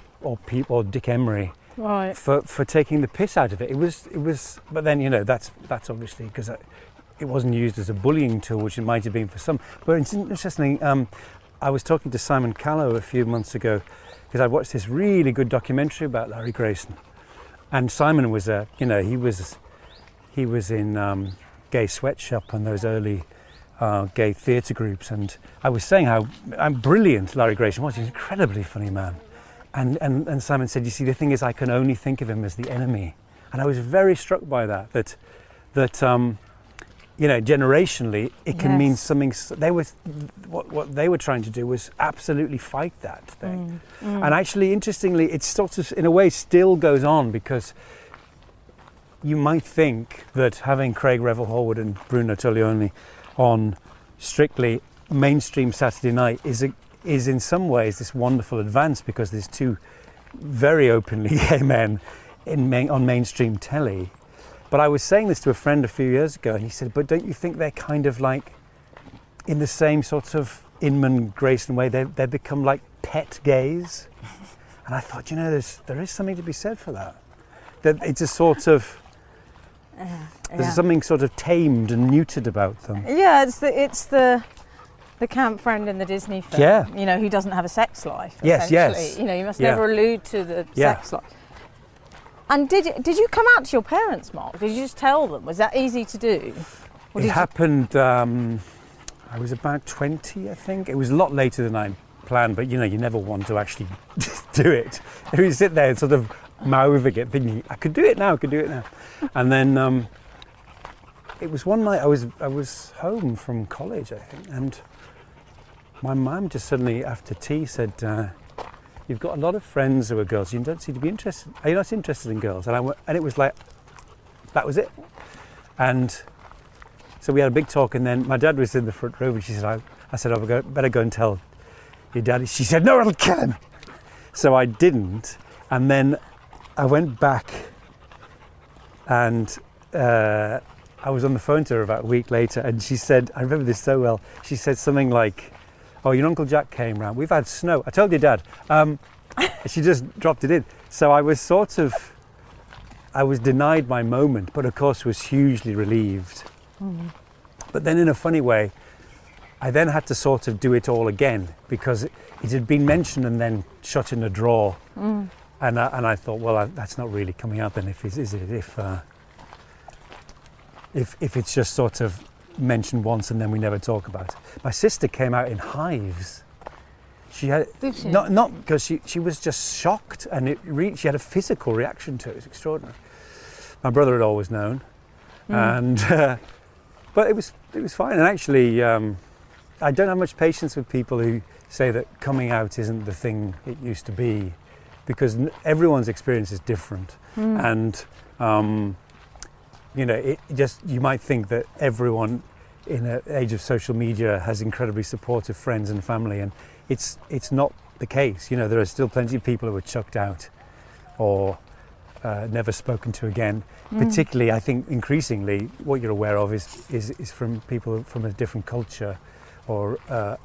Dick Emery Right. for taking the piss out of it. It was. But then, you know, that's obviously because it wasn't used as a bullying tool, which it might have been for some. But it's interesting. I was talking to Simon Callow a few months ago because I watched this really good documentary about Larry Grayson, and Simon was he was in Gay Sweatshop and those early gay theatre groups, and I was saying how brilliant Larry Grayson was. He's an incredibly funny man, and Simon said, you see, the thing is, I can only think of him as the enemy, and I was very struck by that you know, generationally, it can mean something. What they were trying to do was absolutely fight that thing. And actually, interestingly, it sort of, in a way, still goes on, because you might think that having Craig Revel Horwood and Bruno Toglioni on Strictly mainstream Saturday night is in some ways this wonderful advance, because there's two very openly gay men on mainstream telly. But I was saying this to a friend a few years ago, and he said, but don't you think they're kind of like, in the same sort of Inman Grayson way, they become like pet gays? And I thought, you know, there is something to be said for that. That it's a sort of, there's something sort of tamed and neutered about them. Yeah, it's the camp friend in the Disney film. Yeah. You know, who doesn't have a sex life. Yes. You know, you must never allude to the sex life. And did you come out to your parents, Mark? Did you just tell them? Was that easy to do? It happened, I was about 20, I think. It was a lot later than I planned, but you know, you never want to actually do it. You sit there and sort of mouthing it, thinking, I could do it now. And then it was one night I was home from college, I think, and my mum just suddenly after tea said, you've got a lot of friends who are girls. You don't seem to be interested. Are you not interested in girls? And it was like, that was it. And so we had a big talk, and then my dad was in the front row, and she said, I said, better go and tell your daddy. She said, no, it'll kill him. So I didn't. And then I went back, and I was on the phone to her about a week later, and she said, I remember this so well, she said something like, oh, your Uncle Jack came round. We've had snow. I told your dad. She just dropped it in. So I was denied my moment, but of course was hugely relieved. But then in a funny way, I then had to sort of do it all again, because it had been mentioned and then shut in a drawer. And I thought, well, that's not really coming out then, is it? If it's just sort of mentioned once and then we never talk about it. My sister came out in hives. She had, Did she? Not because she was just shocked, and she had a physical reaction to it. It was extraordinary. My brother had always known, and but it was fine. And actually, I don't have much patience with people who say that coming out isn't the thing it used to be, because everyone's experience is different, and you know, you might think that everyone in an age of social media has incredibly supportive friends and family, and it's not the case. You know, there are still plenty of people who are chucked out or never spoken to again. Particularly, I think increasingly what you're aware of is from people from a different culture or a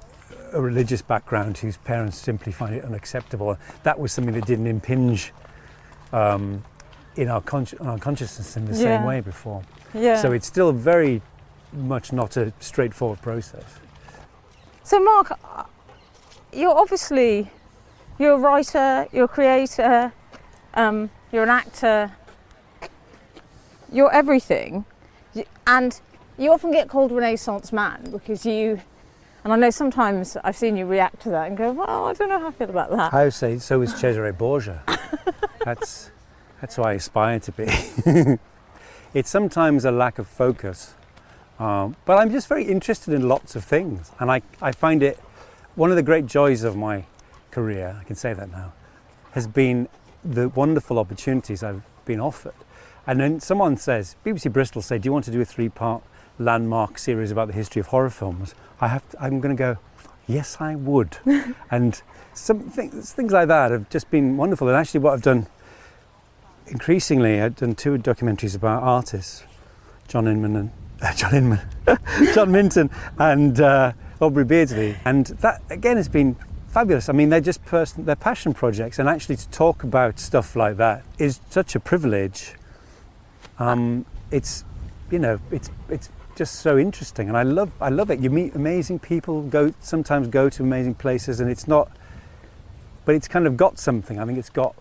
religious background whose parents simply find it unacceptable. That was something that didn't impinge in our consciousness in the same way before. Yeah. So it's still very much not a straightforward process. So Mark, you're a writer, you're a creator, you're an actor, you're everything, and you often get called Renaissance man because and I know sometimes I've seen you react to that and go, well, I don't know how I feel about that. I would say so is Cesare Borgia. That's what I aspire to be. It's sometimes a lack of focus, but I'm just very interested in lots of things, and I find it one of the great joys of my career, I can say that now, has been the wonderful opportunities I've been offered. And then someone says, BBC Bristol say, do you want to do a 3-part landmark series about the history of horror films? I'm going to go, yes, I would. And things like that have just been wonderful. And actually what I've done increasingly, I've done 2 documentaries about artists, John Minton and Aubrey Beardsley, and that again has been fabulous. I mean, they're passion projects, and actually to talk about stuff like that is such a privilege. It's just so interesting, and I love it. You meet amazing people, sometimes go to amazing places, and it's kind of got something. I think it's got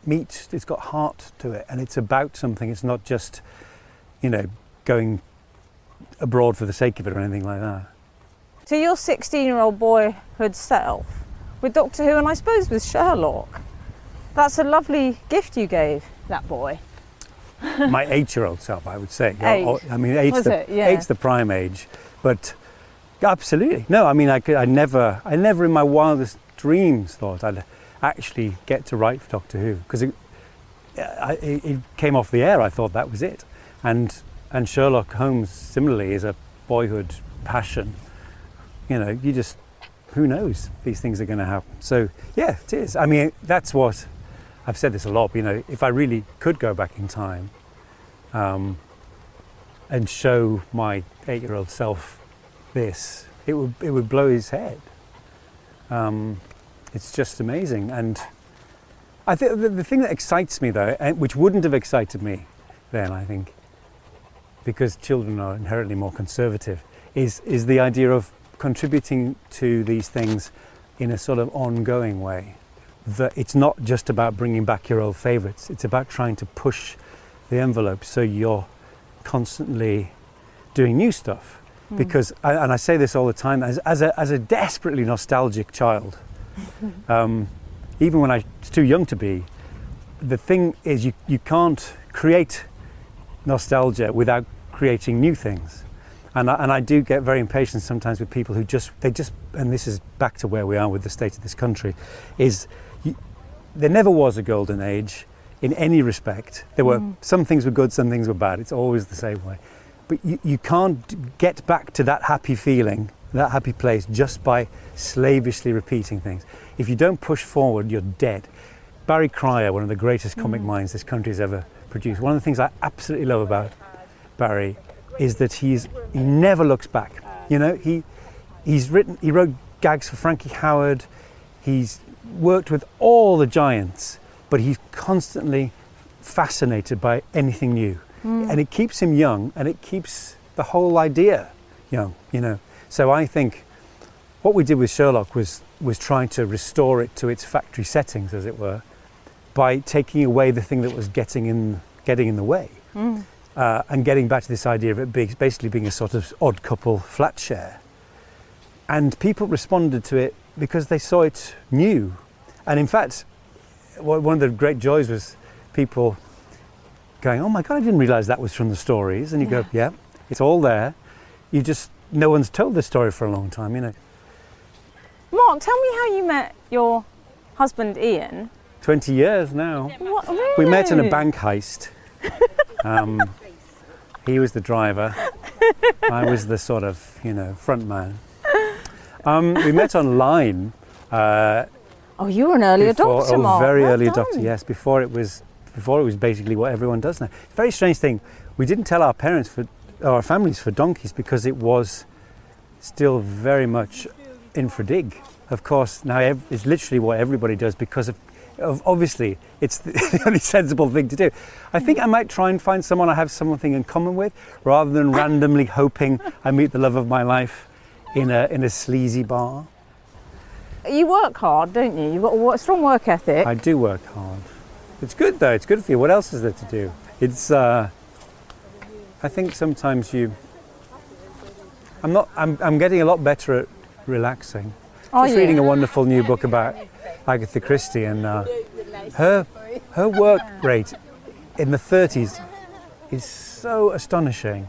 meat, it's got heart to it, and it's about something. It's not just, going abroad for the sake of it or anything like that. To your 16-year-old boyhood self, with Doctor Who and I suppose with Sherlock, that's a lovely gift you gave that boy. My 8-year-old self, I would say. 8. I mean, 8's the prime age, but absolutely. No, I mean, I never in my wildest dreams thought I'd actually get to write for Doctor Who, because it came off the air. I thought that was it, and Sherlock Holmes similarly is a boyhood passion. You just, who knows, these things are going to happen. So yeah, it is. I mean, that's what I've said this a lot. If I really could go back in time and show my 8-year-old self this, it would blow his head. It's just amazing. And I think the thing that excites me, though, and which wouldn't have excited me then, I think, because children are inherently more conservative, is the idea of contributing to these things in a sort of ongoing way. That it's not just about bringing back your old favourites, it's about trying to push the envelope so you're constantly doing new stuff. Because, and I say this all the time, as a desperately nostalgic child, even when I was too young to be, the thing is you can't create nostalgia without creating new things. And I do get very impatient sometimes with people who and this is back to where we are with the state of this country, there never was a golden age in any respect. There were some things were good, some things were bad. It's always the same way. But you can't get back to that happy feeling, that happy place, just by slavishly repeating things. If you don't push forward, you're dead. Barry Cryer, one of the greatest comic minds this country has ever produced, one of the things I absolutely love about Barry is that he never looks back. He wrote gags for Frankie Howard, he's worked with all the giants, but he's constantly fascinated by anything new. And it keeps him young, and it keeps the whole idea young, So I think what we did with Sherlock was trying to restore it to its factory settings, as it were, by taking away the thing that was getting in the way. And getting back to this idea of it basically being a sort of odd couple flat share. And people responded to it because they saw it new. And in fact, one of the great joys was people going, "Oh my God, I didn't realise that was from the stories." And you go, "Yeah, it's all there. No one's told this story for a long time, Mark, tell me how you met your husband Ian. 20 years now. What, really? We met in a bank heist. He was the driver. I was the sort of, front man. We met online. You were an early adopter, Mark. Very well early done. adopter, yes. Before it was basically what everyone does now. Very strange thing. We didn't tell our families for donkeys because it was still very much infra-dig. Of course, now it's literally what everybody does because of obviously it's the only sensible thing to do. I think I might try and find someone I have something in common with, rather than randomly hoping I meet the love of my life in a sleazy bar. You work hard, don't you? You've got a strong work ethic. I do work hard. It's good though. It's good for you. What else is there to do? It's. I think sometimes I'm getting a lot better at relaxing. Just reading a wonderful new book about Agatha Christie, and her work rate in the 30s is so astonishing.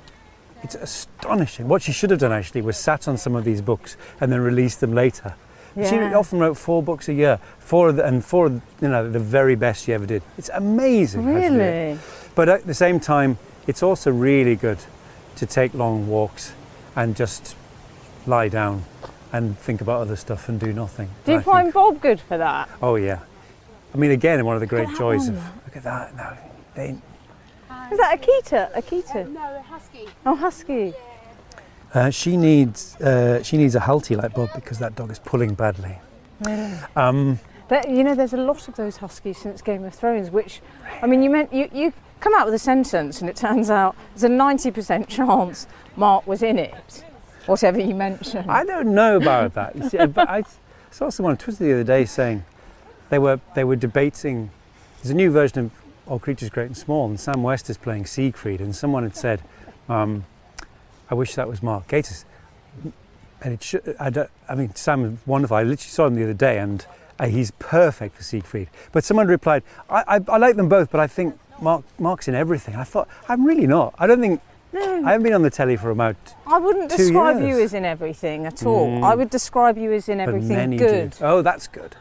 It's astonishing. What she should have done actually was sat on some of these books and then released them later. She often wrote 4 books a year, four the very best she ever did. It's amazing. Really? But at the same time, it's also really good to take long walks and just lie down and think about other stuff and do nothing. Do you find Bob good for that? Oh yeah. I mean, again, one of the great joys of Look at that. No, they. Is that Akita? Akita? No, a husky. Oh, husky. She needs a Halti like Bob because that dog is pulling badly. Really? But you know, there's a lot of those huskies since Game of Thrones. Which, I mean, you come out with a sentence and it turns out there's a 90% chance Mark was in it. Whatever you mentioned. I don't know about that. You see, but I saw someone on Twitter the other day saying they were debating. There's a new version of All Creatures Great and Small, and Sam West is playing Siegfried, and someone had said, "I wish that was Mark Gatiss." And it should. I mean, Sam is wonderful. I literally saw him the other day, and he's perfect for Siegfried. But someone replied, "I like them both, but I think Mark's in everything." I thought, I'm really not. I don't think. No. I haven't been on the telly for about. I wouldn't 2 describe years. you as in everything at all. I would describe you as in But everything many good. do. Oh, that's good.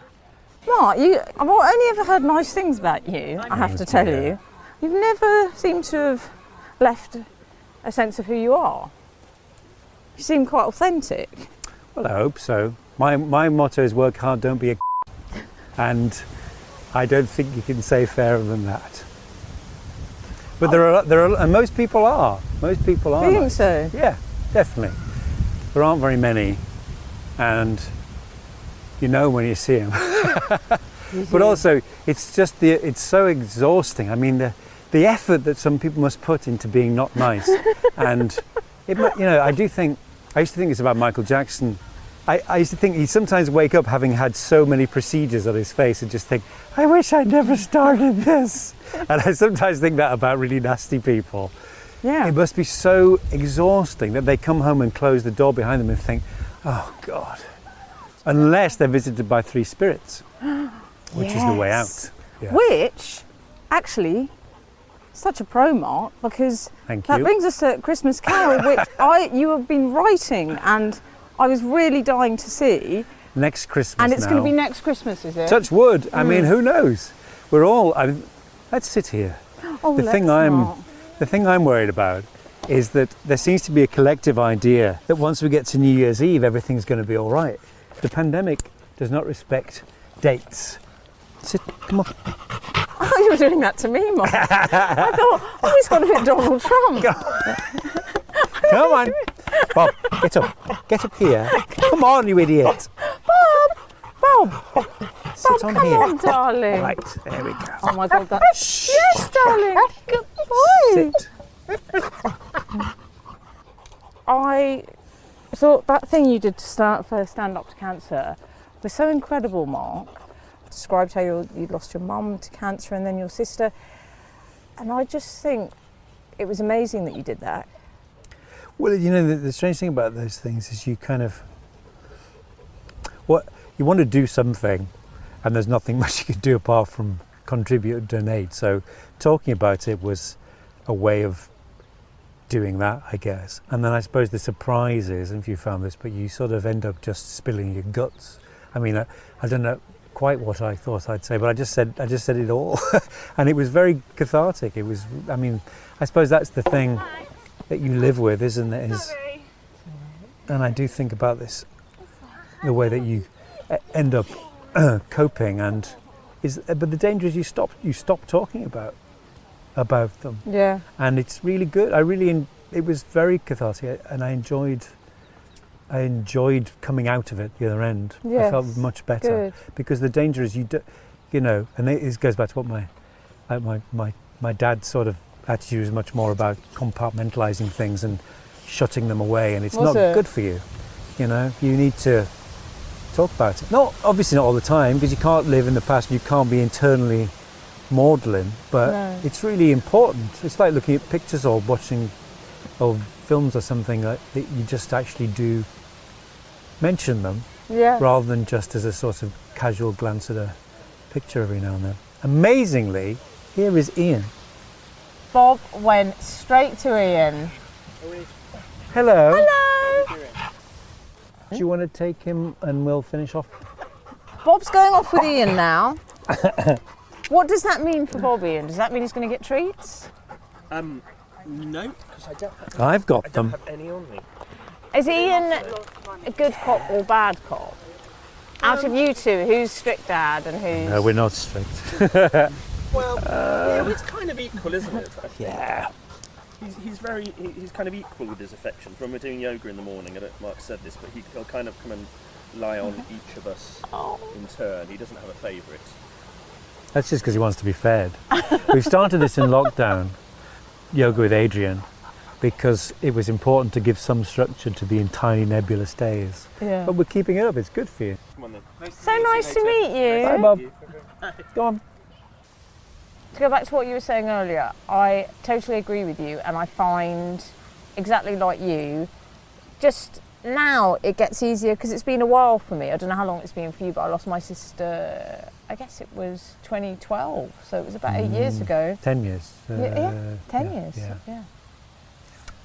Mark, I've only ever heard nice things about you, I have to tell you. You've never seemed to have left a sense of who you are. You seem quite authentic. Well, I hope so. My motto is work hard, don't be a and I don't think you can say fairer than that. But there are, and most people are. Most people are. Do you think so? Yeah, definitely. There aren't very many, and you know when you see them. But also, it's just it's so exhausting. I mean, the effort that some people must put into being not nice, and I used to think it's about Michael Jackson. I used to think he'd sometimes wake up having had so many procedures on his face and just think, I wish I'd never started this. And I sometimes think that about really nasty people. Yeah. It must be so exhausting that they come home and close the door behind them and think, oh God. Unless they're visited by 3 spirits, which is the way out. Yeah. Which, actually, such a pro, Mark, because Thank that you. brings us to Christmas Carol, which you have been writing, and I was really dying to see. Next Christmas And it's now. going to be next Christmas, is it? Touch wood. I mean, who knows? We're all. Let's sit here. Oh, The thing I'm worried about is that there seems to be a collective idea that once we get to New Year's Eve, everything's going to be all right. The pandemic does not respect dates. Sit. Come on. I thought you were doing that to me, Mark. I thought, oh, he's got a bit Donald Trump. Come on, Bob. Get up. Get up here. Come on, you idiot. Bob, Sit on come here. on, darling. Right. There we go. Oh my God, that. Shh. Yes, darling. Good boy. Sit. I thought that thing you did to stand up to cancer was so incredible, Mark. Described how you lost your mum to cancer and then your sister, and I just think it was amazing that you did that. Well, you know, the strange thing about those things is you kind of you want to do something, and there's nothing much you can do apart from contribute and donate. So talking about it was a way of doing that, I guess. And then I suppose the surprise is, and if you found this, but you sort of end up just spilling your guts. I mean, I don't know quite what I thought I'd say, but I just said it all, and it was very cathartic. It was. I mean, I suppose that's the thing that you live with, isn't it? And I do think about this, the way that you end up coping, but the danger is you stop talking about them. Yeah. And it's really good. It was very cathartic, and I enjoyed coming out of it the other end. Yes, I felt much better. good. Because the danger is and this goes back to what my dad's sort of attitude is much more about compartmentalizing things and shutting them away, and it's Was not it? good for you. You know, you need to talk about it. Obviously not all the time, because you can't live in the past, you can't be internally maudlin, but No. it's really important. It's like looking at pictures or watching films or something that you just actually do mention them, Yeah. rather than just as a sort of casual glance at a picture every now and then. Amazingly, here is Ian. Bob went straight to Ian. Hello. Hello. Do you want to take him and we'll finish off? Bob's going off with Ian now. What does that mean for Bob, Ian? Does that mean he's going to get treats? No, because I don't I've got them. have any on me. Is Ian a good cop or bad cop? Out of you two, who's strict dad and who's... No, we're not strict. Well, yeah, it's kind of equal, isn't it? I think. Yeah. He's kind of equal with his affections. When we're doing yoga in the morning, I don't know if Mark said this, but he'll kind of come and lie on each of us in turn. He doesn't have a favourite. That's just because he wants to be fed. We've started this in lockdown, yoga with Adrian, because it was important to give some structure to the tiny nebulous days. Yeah. But we're keeping it up, it's good for you. Come on then. So nice to meet you. Bye, Bob. Go on. To go back to what you were saying earlier, I totally agree with you, and I find exactly like you, just now it gets easier because it's been a while for me. I don't know how long it's been for you, but I lost my sister, I guess it was 2012, so it was about 8 years ago. 10 years. 10 years. Yeah.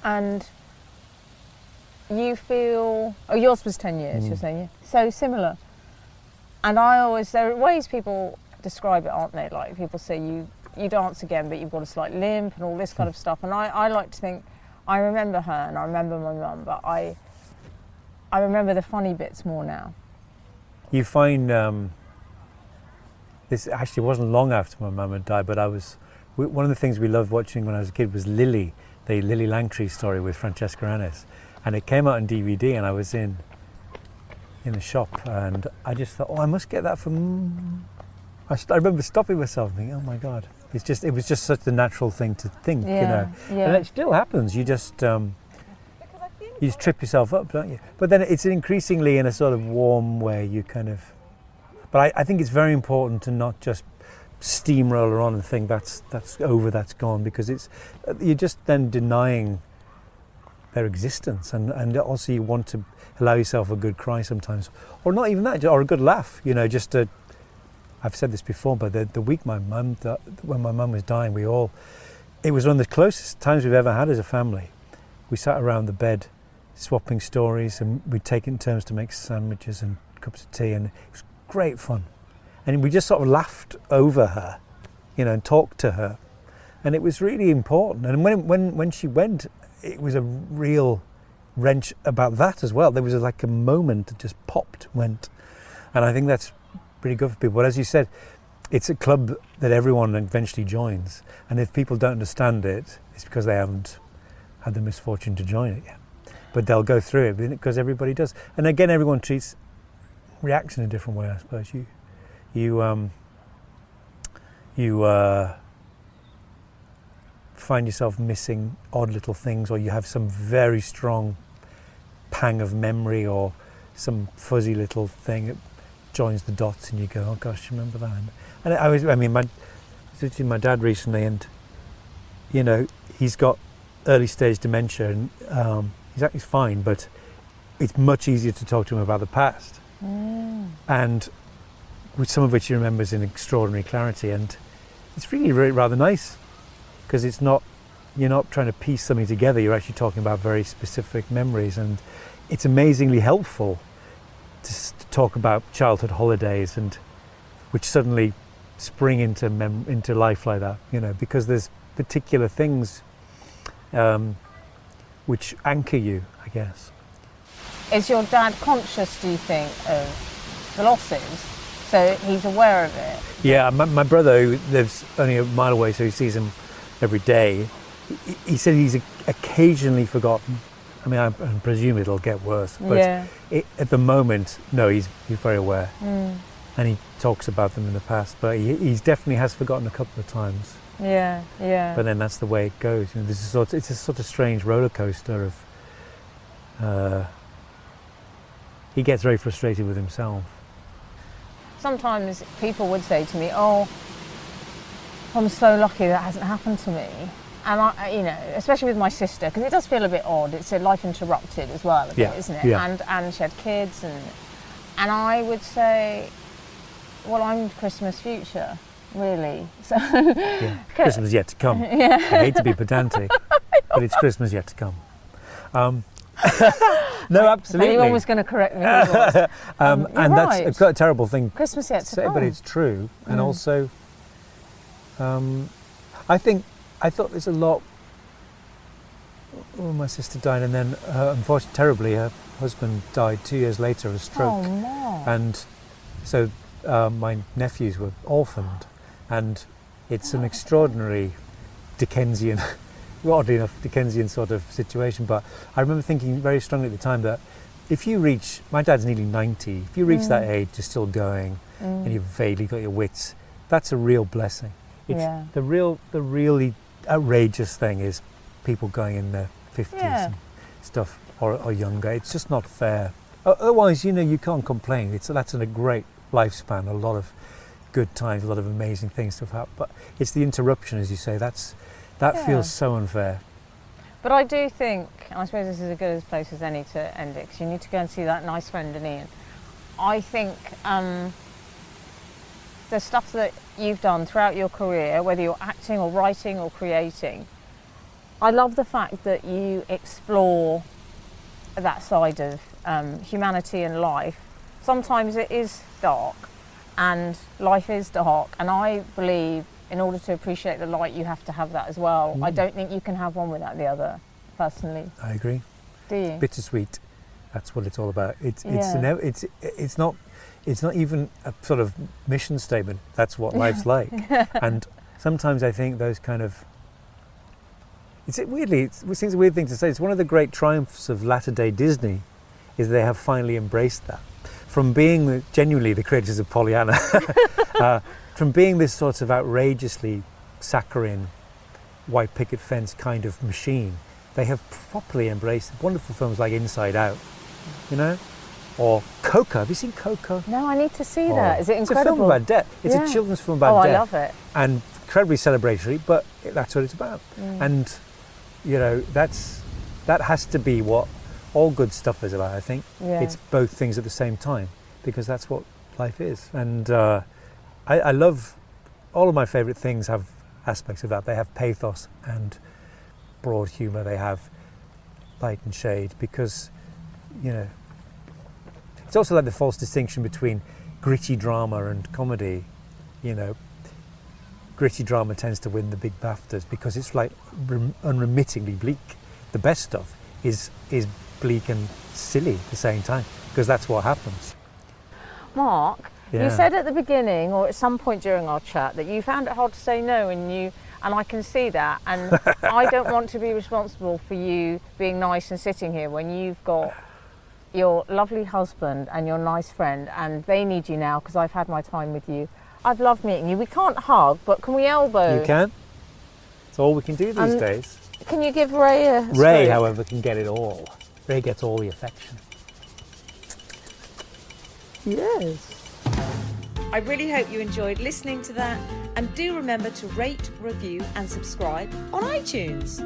And you feel, yours was 10 years, you're saying, yeah. So similar. And there are ways people describe it, aren't they? Like people say you dance again, but you've got a slight limp and all this kind of stuff. And I like to think, I remember her and I remember my mum, but I remember the funny bits more now. You find, this actually wasn't long after my mum had died, but one of the things we loved watching when I was a kid was Lily, the Lily Langtry story with Francesca Annis. And it came out on DVD and I was in the shop and I just thought, I must get that from... I remember stopping myself and thinking, oh my God, it was just such a natural thing to think, you know. Yeah. And it still happens, you just trip yourself up, don't you? But then it's increasingly in a sort of warm way, you kind of... But I think it's very important to not just steamroller on and think that's over, that's gone, because you're just then denying their existence, and also you want to allow yourself a good cry sometimes, or not even that, or a good laugh, you know, just to... I've said this before, but the week when my mum was dying, it was one of the closest times we've ever had as a family. We sat around the bed swapping stories, and we'd take it in turns to make sandwiches and cups of tea, and it was great fun. And we just sort of laughed over her, you know, and talked to her. And it was really important. And when she went, it was a real wrench about that as well. There was like a moment that just went. And I think that's pretty good for people. But as you said, it's a club that everyone eventually joins. And if people don't understand it, it's because they haven't had the misfortune to join it yet. But they'll go through it because everybody does. And again, everyone treats reaction in a different way, I suppose. You find yourself missing odd little things, or you have some very strong pang of memory or some fuzzy little thing that joins the dots, and you go, oh gosh, remember that? And I was visiting my dad recently, and you know, he's got early stage dementia, and he's fine, but it's much easier to talk to him about the past, and with some of which he remembers in extraordinary clarity, and it's really rather nice, because you're not trying to piece something together, you're actually talking about very specific memories, and it's amazingly helpful to talk about childhood holidays, and which suddenly spring into life like that, you know, because there's particular things which anchor you, I guess. Is your dad conscious, do you think, of the losses? So he's aware of it? Yeah, my brother, who lives only a mile away, so he sees him every day, he said he's occasionally forgotten. I mean, I presume it'll get worse, but at the moment, no, he's very aware. And he talks about them in the past, but he definitely has forgotten a couple of times. Yeah. But then that's the way it goes. You know, it's a sort of strange roller coaster of... he gets very frustrated with himself. Sometimes people would say to me, oh, I'm so lucky that hasn't happened to me. And I, you know, especially with my sister, because it does feel a bit odd. It's a life interrupted as well, a bit, isn't it? Yeah. And she had kids, and I would say, well, I'm Christmas future, really. So Christmas yet to come. I hate to be pedantic, but it's Christmas yet to come. No, absolutely. Anyone was going to correct me. And right. That's a terrible thing. Christmas yet to say, come. but it's true, and also, I thought there's a lot. Oh, my sister died, and then unfortunately, terribly, her husband died 2 years later of a stroke. Oh, no. And so my nephews were orphaned, and It's an extraordinary Dickensian, oddly enough, Dickensian sort of situation. But I remember thinking very strongly at the time that if you reach, my dad's nearly 90, if you reach that age, you're still going and you've vaguely got your wits, that's a real blessing. It's the really outrageous thing is people going in their 50s and stuff or younger. It's just not fair. Otherwise, you can't complain. That's a great lifespan, a lot of good times, a lot of amazing things to have happened. But it's the interruption, as you say, that feels so unfair. But I do think, and I suppose this is as good a place as any to end it, because you need to go and see that nice friend in Ian. I think the stuff that you've done throughout your career, whether you're acting or writing or creating, I love the fact that you explore that side of humanity and life. Sometimes it is dark, and life is dark, and I believe in order to appreciate the light you have to have that as well. I don't think you can have one without the other, personally. I agree. Do you? Bittersweet, that's what it's all about. It's not even a sort of mission statement. That's what life's like. And sometimes I think those kind of, it seems a weird thing to say. It's one of the great triumphs of latter-day Disney is they have finally embraced that. From being genuinely the creators of Pollyanna, from being this sort of outrageously saccharine white picket fence kind of machine, they have properly embraced wonderful films like Inside Out, or Coco. Have you seen Coco? No, I need to see that. Is it incredible? It's a film about death. It's a children's film about death. I love it. And incredibly celebratory, but that's what it's about. And, that has to be what all good stuff is about, I think. Yeah. It's both things at the same time, because that's what life is. And I love, all of my favourite things have aspects of that. They have pathos and broad humour. They have light and shade, because, it's also like the false distinction between gritty drama and comedy. Gritty drama tends to win the big BAFTAs because it's like unremittingly bleak. The best stuff is bleak and silly at the same time, because that's what happens. Mark, you said at the beginning or at some point during our chat that you found it hard to say no, and I can see that, and I don't want to be responsible for you being nice and sitting here when you've got your lovely husband and your nice friend, and they need you now because I've had my time with you. I've loved meeting you. We can't hug, but can we elbow? You can. It's all we can do these days. Can you give Ray a stroke? Ray, however, can get it all. Ray gets all the affection. Yes. I really hope you enjoyed listening to that, and do remember to rate, review and subscribe on iTunes.